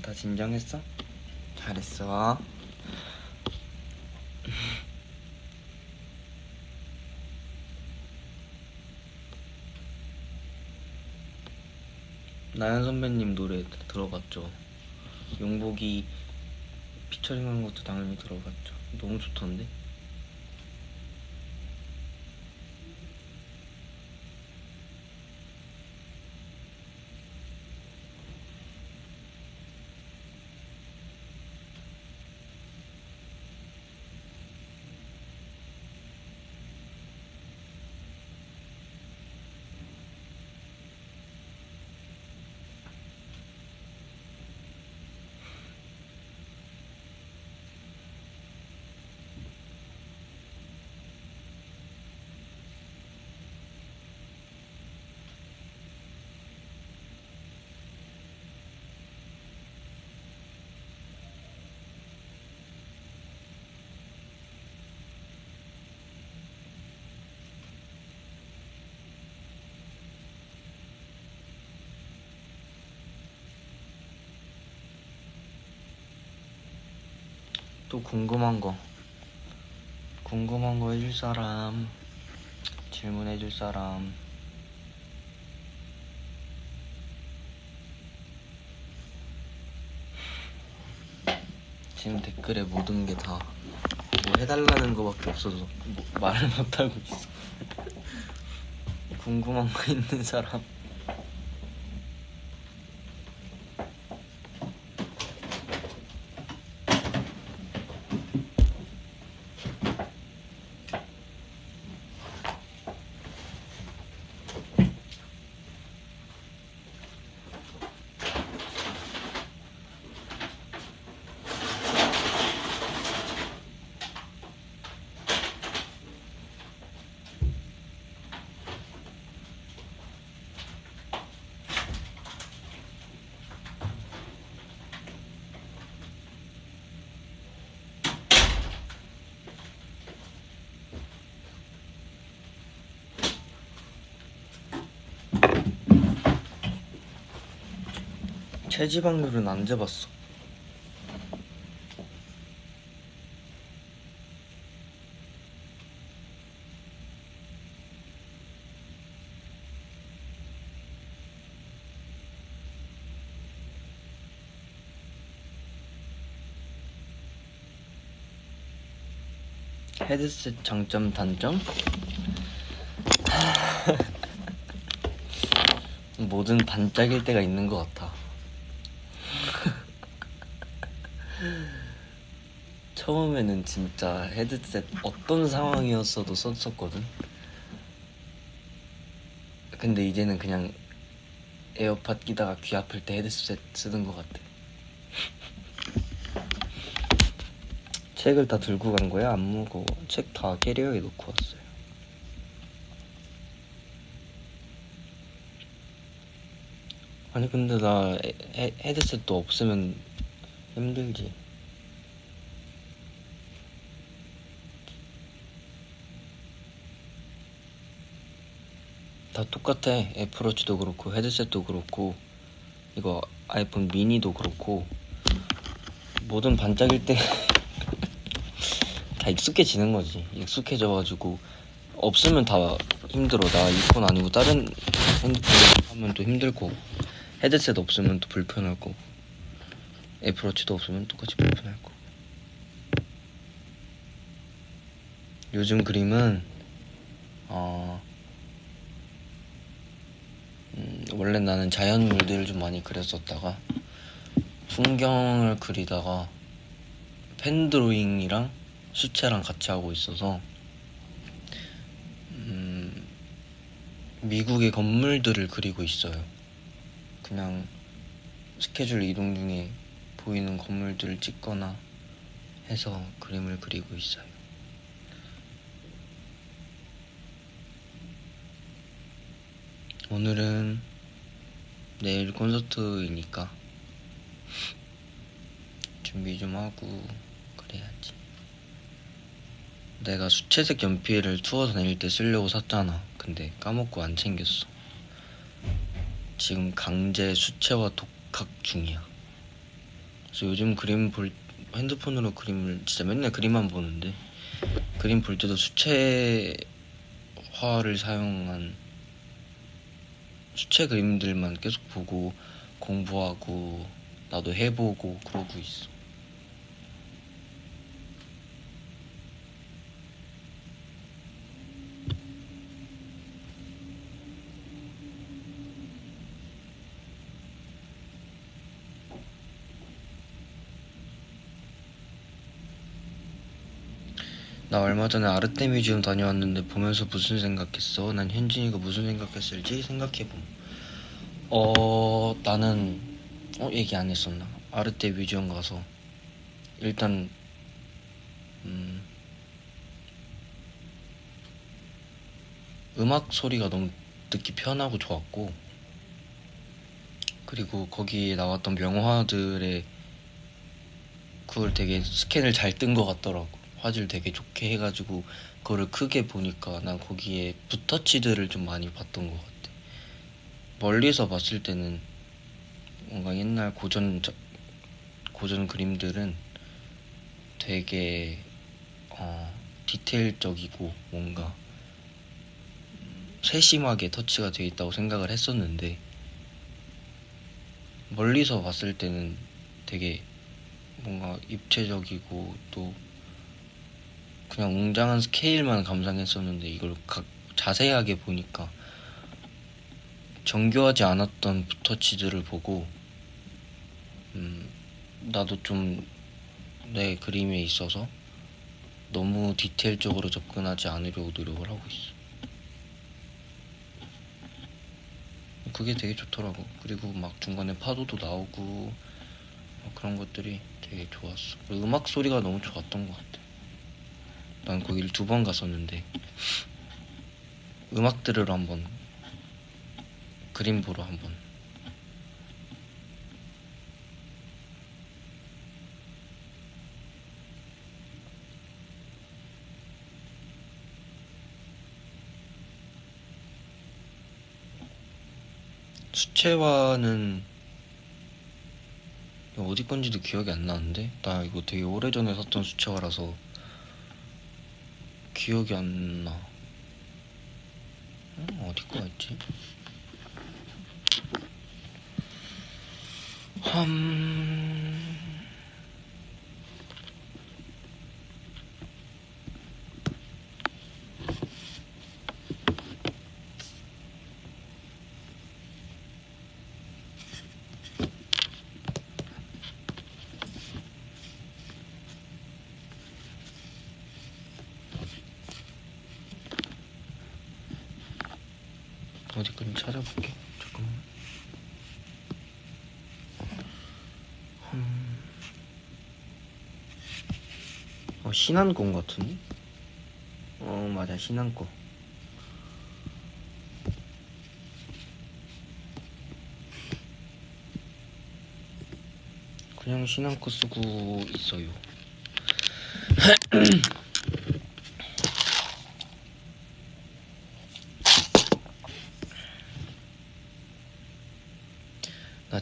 다 진정했어? 잘했어. 나연 선배님 노래 들어봤죠? 용복이 피처링한 것도 당연히 들어봤죠. 너무 좋던데? 또 궁금한 거 해줄 사람, 질문해줄 사람. 지금 댓글에 모든 게 다 뭐 해달라는 거밖에 없어서 뭐 말을 못하고 있어. 궁금한 거 있는 사람. 체지방률은 안 재봤어. 헤드셋 장점 단점? 뭐든 반짝일 때가 있는 것 같아. 처음에는 진짜 헤드셋 어떤 상황이었어도 썼었거든. 근데 이제는 그냥 에어팟 끼다가 귀 아플 때 헤드셋 쓰는 것 같아. 책을 다 들고 간 거야? 안 무거워. 책 다 캐리어에 놓고 왔어요. 아니 근데 나 헤드셋도 없으면 힘들지. 다 똑같아. 애플워치도 그렇고 헤드셋도 그렇고 이거 아이폰 미니도 그렇고 뭐든 반짝일 때 다 익숙해지는 거지. 익숙해져가지고 없으면 다 힘들어. 나 이폰 아니고 다른 핸드폰 하면 또 힘들 거고, 헤드셋 없으면 또 불편할 거고, 애플워치도 없으면 똑같이 불편할 거고. 요즘 그림은 원래 나는 자연물들을 좀 많이 그렸었다가 풍경을 그리다가 펜 드로잉이랑 수채랑 같이 하고 있어서 미국의 건물들을 그리고 있어요. 그냥 스케줄 이동 중에 보이는 건물들을 찍거나 해서 그림을 그리고 있어요. 오늘은 내일 콘서트이니까 준비 좀 하고 그래야지. 내가 수채색 연필을 투어 다닐 때 쓰려고 샀잖아. 근데 까먹고 안 챙겼어. 지금 강제 수채화 독학 중이야. 그래서 요즘 핸드폰으로 그림을 진짜 맨날 그림만 보는데, 그림 볼 때도 수채화를 사용한 수채 그림들만 계속 보고 공부하고 나도 해보고 그러고 있어. 나 얼마 전에 아르테 뮤지엄 다녀왔는데 보면서 무슨 생각했어? 난 현진이가 무슨 생각했을지 생각해봄. 나는 얘기 안 했었나? 아르테 뮤지엄 가서 일단 음악 소리가 너무 듣기 편하고 좋았고, 그리고 거기에 나왔던 명화들의 그걸 되게 스캔을 잘 뜬 것 같더라고. 화질 되게 좋게 해가지고 그거를 크게 보니까 난 거기에 붓터치들을 좀 많이 봤던 것 같아. 멀리서 봤을 때는 뭔가 옛날 고전 그림들은 되게 디테일적이고 뭔가 세심하게 터치가 되어 있다고 생각을 했었는데, 멀리서 봤을 때는 되게 뭔가 입체적이고 또 그냥 웅장한 스케일만 감상했었는데, 이걸 자세하게 보니까 정교하지 않았던 붓터치들을 보고 나도 좀 내 그림에 있어서 너무 디테일적으로 접근하지 않으려고 노력을 하고 있어. 그게 되게 좋더라고. 그리고 막 중간에 파도도 나오고 그런 것들이 되게 좋았어. 음악 소리가 너무 좋았던 것 같아. 난 거기를 2번 갔었는데 음악 들으러 한번, 그림 보러 한번. 수채화는 어디 건지도 기억이 안 나는데, 나 이거 되게 오래전에 샀던 수채화라서 기억이 안 나. 어디 거였지? 어디 건지 찾아볼게. 잠깐만. 신한권 같은데? 맞아, 신한권. 그냥 신한권 쓰고 있어요.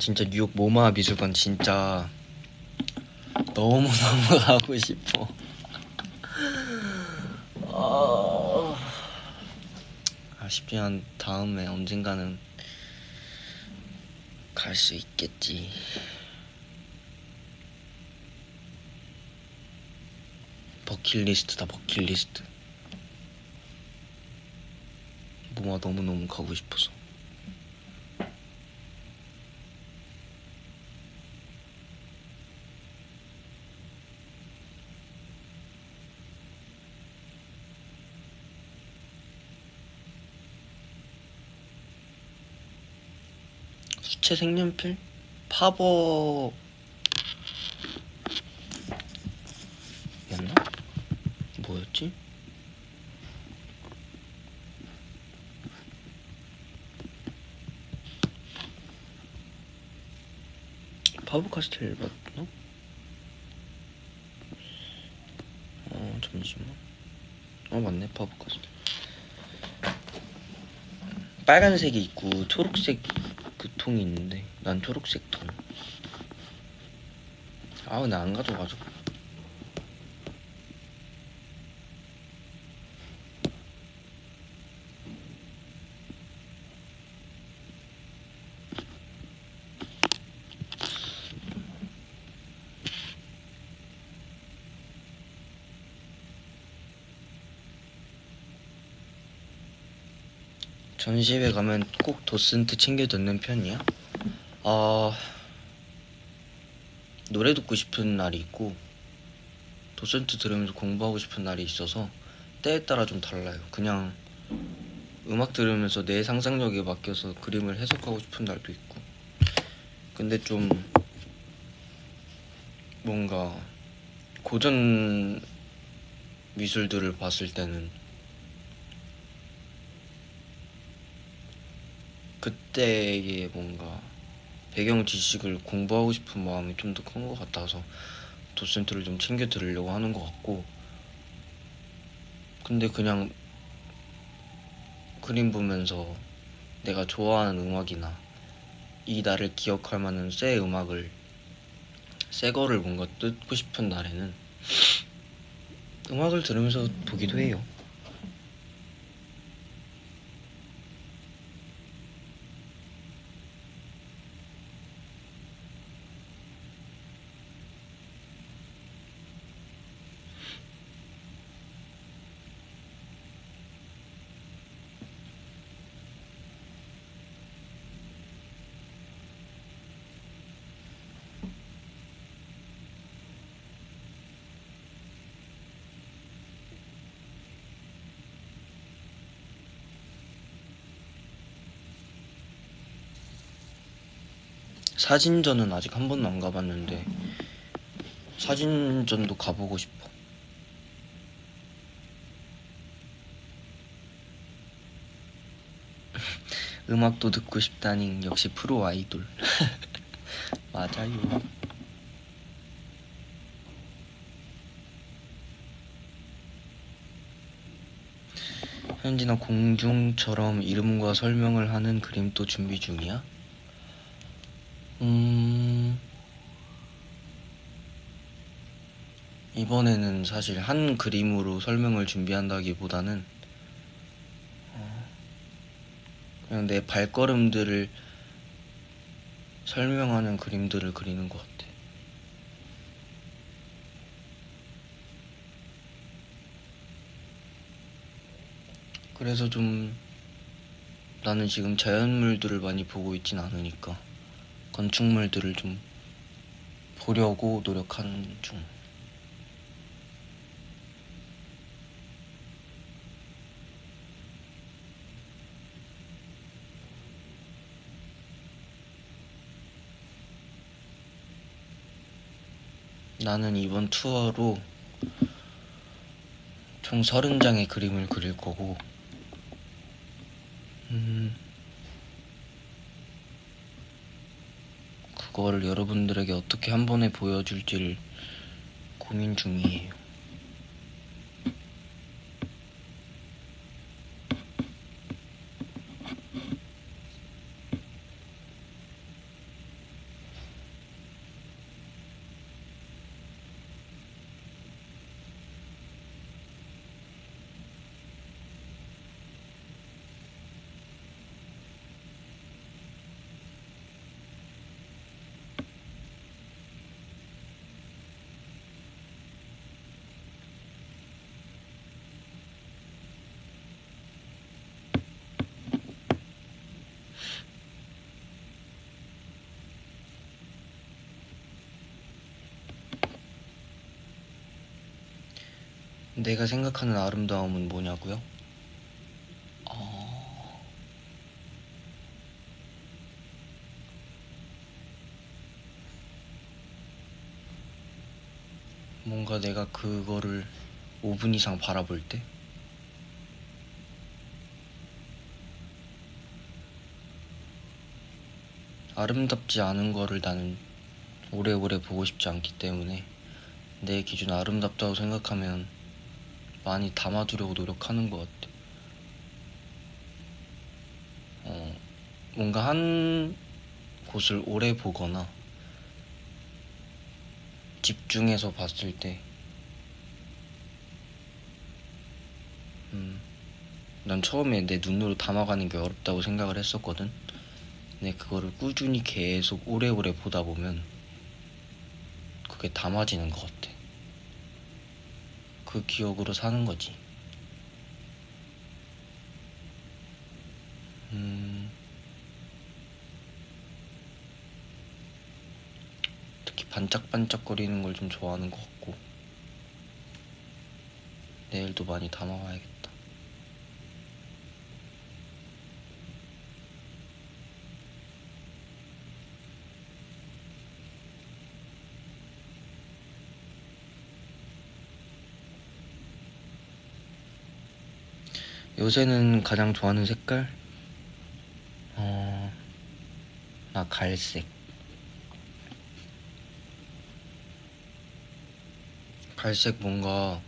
진짜 뉴욕 모마 미술관 진짜 너무너무 가고 싶어. 아쉽지만 다음에 언젠가는 갈 수 있겠지. 버킷리스트다, 버킷리스트. 모마 너무너무 가고 싶어서. 수채 색연필? 파버 였나? 뭐였지? 파버 카스텔 맞나? 잠시만. 맞네, 파버 카스텔. 빨간색이 있고 초록색 그 통이 있는데 난 초록색 통. 근데 안 가져가지고. 전시회 가면 꼭 도슨트 챙겨 듣는 편이야? 노래 듣고 싶은 날이 있고 도슨트 들으면서 공부하고 싶은 날이 있어서 때에 따라 좀 달라요. 그냥 음악 들으면서 내 상상력에 맡겨서 그림을 해석하고 싶은 날도 있고. 근데 좀 뭔가 고전 미술들을 봤을 때는 그때의 뭔가 배경 지식을 공부하고 싶은 마음이 좀 더 큰 것 같아서 도슨트를 좀 챙겨 들으려고 하는 것 같고. 근데 그냥 그림 보면서 내가 좋아하는 음악이나 이 나를 기억할 만한 새 음악을, 새 거를 뭔가 듣고 싶은 날에는 음악을 들으면서 보기도 해요. 사진전은 아직 한 번도 안 가봤는데 사진전도 가보고 싶어. 음악도 듣고 싶다니 역시 프로 아이돌. 맞아요. 현진아, 공중처럼 이름과 설명을 하는 그림도 준비 중이야? 이번에는 사실 한 그림으로 설명을 준비한다기보다는 그냥 내 발걸음들을 설명하는 그림들을 그리는 것 같아. 그래서 좀 나는 지금 자연물들을 많이 보고 있진 않으니까 건축물들을 좀 보려고 노력하는 중. 나는 이번 투어로 총 30장의 그림을 그릴 거고, 그거를 여러분들에게 어떻게 한 번에 보여줄지를 고민 중이에요. 내가 생각하는 아름다움은 뭐냐고요? 뭔가 내가 그거를 5분 이상 바라볼 때? 아름답지 않은 거를 나는 오래오래 보고 싶지 않기 때문에 내 기준 아름답다고 생각하면 많이 담아두려고 노력하는 것 같아. 뭔가 한 곳을 오래 보거나 집중해서 봤을 때 난 처음에 내 눈으로 담아가는 게 어렵다고 생각을 했었거든. 근데 그거를 꾸준히 계속 오래오래 보다 보면 그게 담아지는 것 같아. 그 기억으로 사는 거지. 특히 반짝반짝거리는 걸 좀 좋아하는 것 같고 내일도 많이 담아와야겠다. 요새는 가장 좋아하는 색깔? 나 갈색. 갈색 뭔가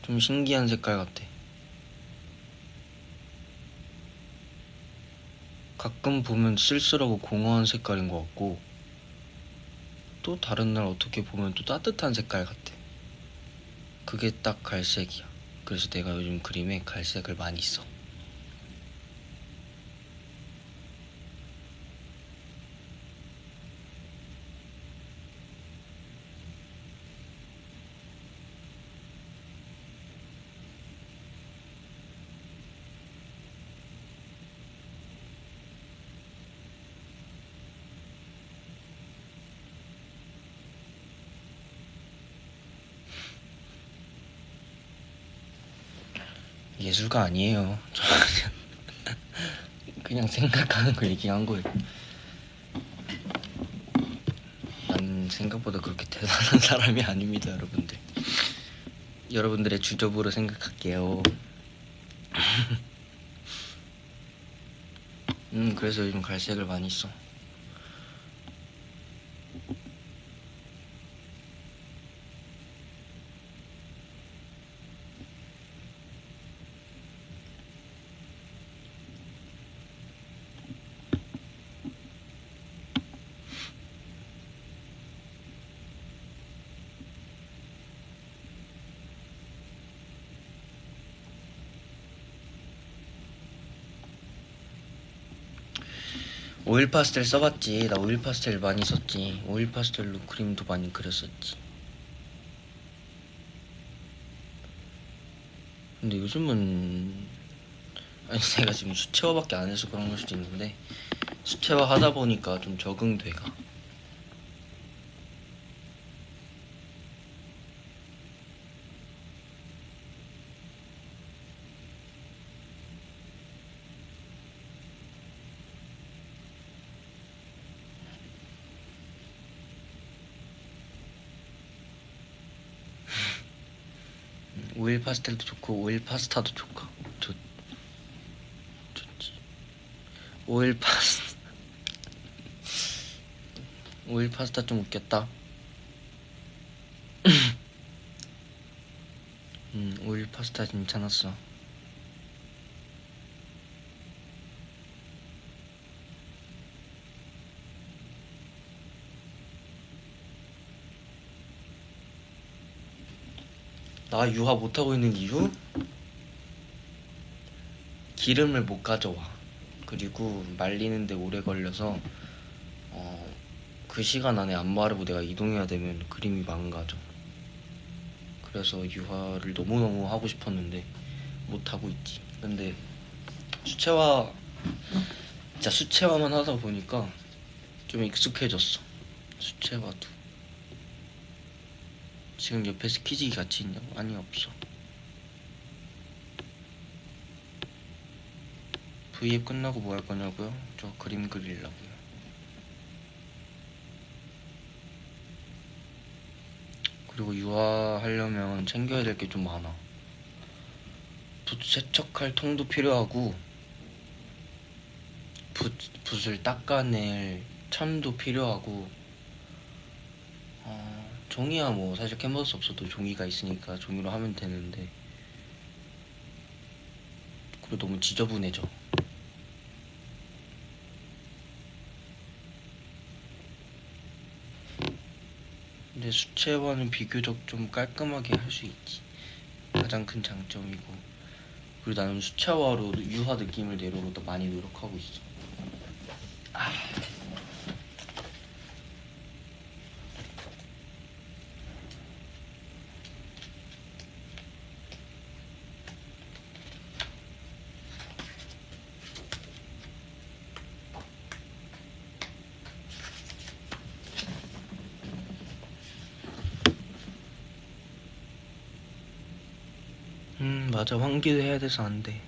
좀 신기한 색깔 같아. 가끔 보면 쓸쓸하고 공허한 색깔인 것 같고 또 다른 날 어떻게 보면 또 따뜻한 색깔 같아. 그게 딱 갈색이야. 그래서 내가 요즘 그림에 갈색을 많이 써. 예술가 아니에요. 그냥 생각하는 거 얘기한 거예요. 난 생각보다 그렇게 대단한 사람이 아닙니다, 여러분들. 여러분들의 주접으로 생각할게요. 그래서 요즘 갈색을 많이 써. 오일 파스텔 써봤지. 나 오일 파스텔 많이 썼지. 오일 파스텔로 그림도 많이 그렸었지. 근데 요즘은 아니 내가 지금 수채화밖에 안 해서 그런 걸 수도 있는데 수채화 하다 보니까 좀 적응돼가. 오일 파스텔도 좋고 오일 파스타도 좋고 좋지. 오일 파스타 좀 웃겼다. 오일 파스타 괜찮았어. 나 유화 못하고 있는 이유? 기름을 못 가져와. 그리고 말리는데 오래 걸려서 그 시간 안에 안 마르고 내가 이동해야 되면 그림이 망가져. 그래서 유화를 너무너무 하고 싶었는데 못하고 있지. 근데 수채화 진짜 수채화만 하다 보니까 좀 익숙해졌어. 수채화도 지금 옆에 스키지 같이 있냐고? 아니, 없어. V앱 끝나고 뭐 할 거냐고요? 저 그림 그리려고요. 그리고 유화하려면 챙겨야 될 게 좀 많아. 붓 세척할 통도 필요하고, 붓을 닦아낼 천도 필요하고, 종이야 뭐 사실 캔버스 없어도 종이가 있으니까 종이로 하면 되는데, 그리고 너무 지저분해져. 근데 수채화는 비교적 좀 깔끔하게 할 수 있지. 가장 큰 장점이고. 그리고 나는 수채화로 유화 느낌을 내려고 많이 노력하고 있어. 맞아. 환기도 해야 돼서 안 돼.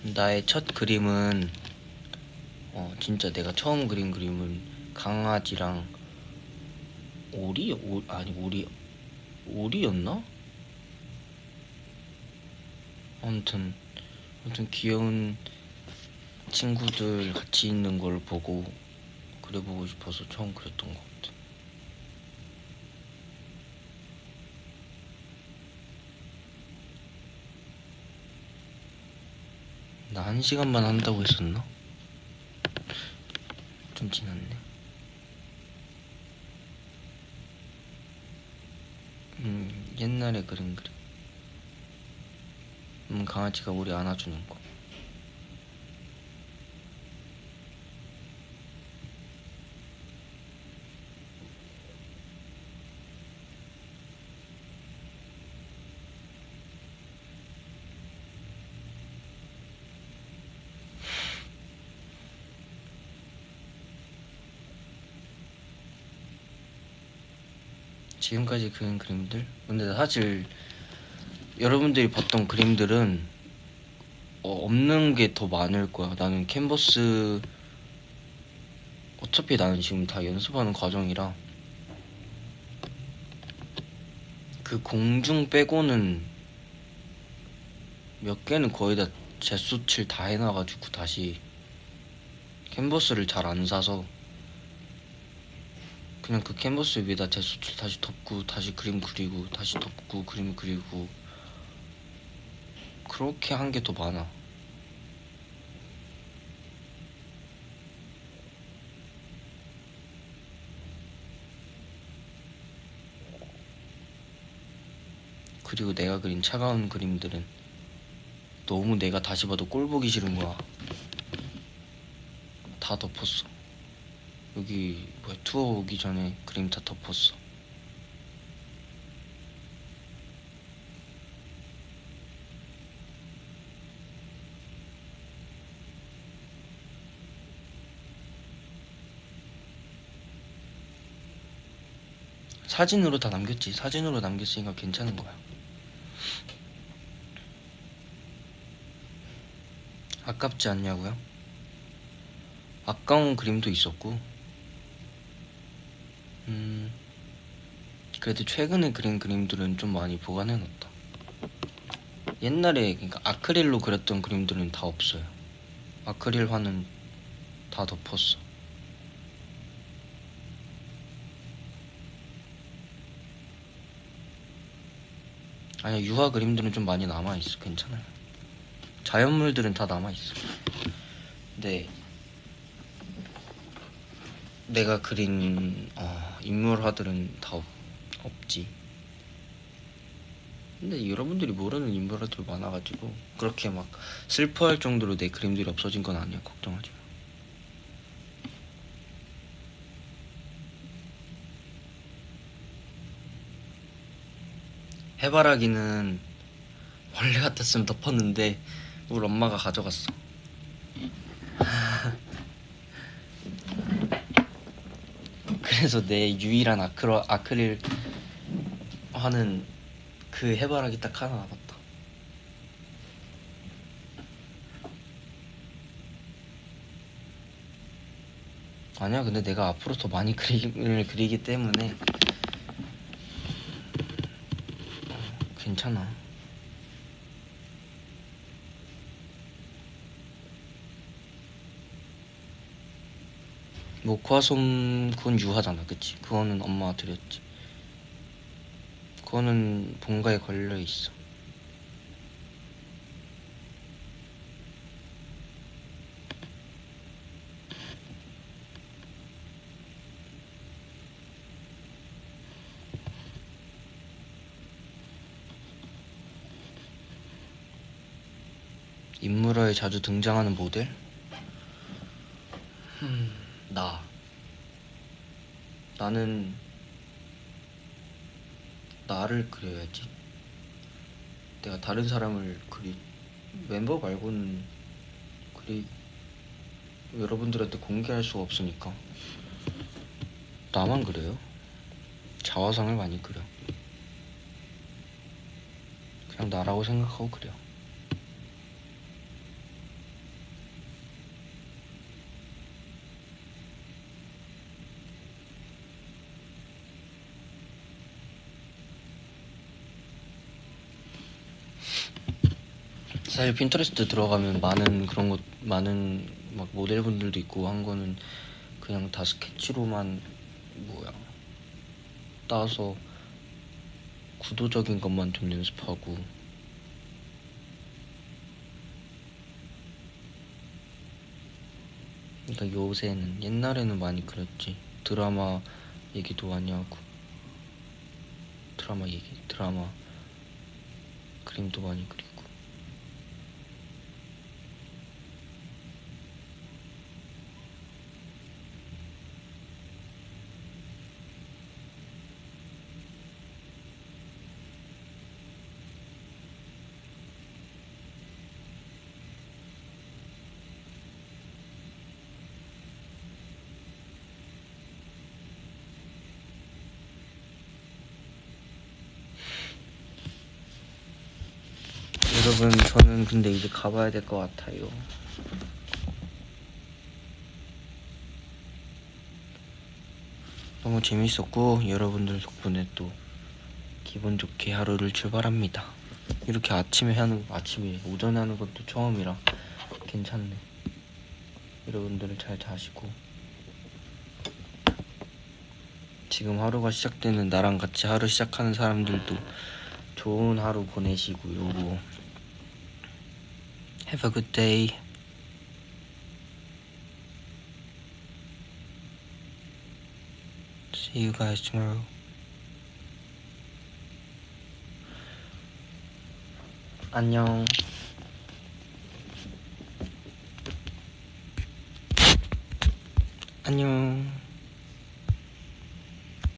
나의 첫 그림은 진짜 내가 처음 그린 그림은 강아지랑 오리였나? 아무튼 귀여운 친구들 같이 있는 걸 보고 그려보고 싶어서 처음 그렸던 것 같아. 나 1시간만 한다고 했었나? 좀 지났네. 옛날에 그린 그림. 강아지가 우리 안아주는 거. 지금까지 그린 그림들? 근데 사실 여러분들이 봤던 그림들은 없는 게 더 많을 거야. 나는 캔버스 어차피 나는 지금 다 연습하는 과정이라 그 공중 빼고는 몇 개는 거의 다 재수칠 다 해놔가지고 다시 캔버스를 잘 안 사서 그냥 그 캔버스 위에다 재수칠 다시 덮고 다시 그림 그리고 다시 덮고 그림 그리고 그렇게 한 게 더 많아. 그리고 내가 그린 차가운 그림들은 너무 내가 다시 봐도 꼴 보기 싫은 거야. 다 덮었어. 여기 투어 오기 전에 그림 다 덮었어. 사진으로 다 남겼지. 사진으로 남겼으니까 괜찮은 거야. 아깝지 않냐고요? 아까운 그림도 있었고, 그래도 최근에 그린 그림들은 좀 많이 보관해놨다. 옛날에 그러니까 아크릴로 그렸던 그림들은 다 없어요. 아크릴화는 다 덮었어. 아니야, 유화 그림들은 좀 많이 남아있어. 괜찮아요. 자연물들은 다 남아있어. 근데 내가 그린 인물화들은 다 없지. 근데 여러분들이 모르는 인물화들 많아가지고 그렇게 막 슬퍼할 정도로 내 그림들이 없어진 건 아니야. 걱정하지 마. 해바라기는 원래 같았으면 덮었는데 우리 엄마가 가져갔어. 그래서 내 유일한 아크릴 하는 그 해바라기 딱 하나 남았다. 아니야, 근데 내가 앞으로 더 많이 그림을 그리기 때문에 괜찮아. 목화솜 그건 유하잖아, 그치? 그거는 엄마가 드렸지. 그거는 본가에 걸려 있어. 인물화에 자주 등장하는 모델? 나는 나를 그려야지. 내가 다른 사람을 멤버 말고는 여러분들한테 공개할 수가 없으니까 나만 그려요. 자화상을 많이 그려. 그냥 나라고 생각하고 그려. 사실 핀터레스트 들어가면 많은 막 모델분들도 있고 한 거는 그냥 다 스케치로만 따서 구도적인 것만 좀 연습하고. 그러니까 요새는, 옛날에는 많이 그렸지. 드라마 얘기도 많이 하고, 드라마 그림도 많이 그리고. 여러분, 저는 근데 이제 가봐야 될 것 같아요. 너무 재밌었고 여러분들 덕분에 또 기분 좋게 하루를 출발합니다. 이렇게 아침에 오전에 하는 것도 처음이라 괜찮네. 여러분들은 잘 자시고 지금 하루가 시작되는 나랑 같이 하루 시작하는 사람들도 좋은 하루 보내시고요. Have a good day. See you guys tomorrow. 안녕. 안녕.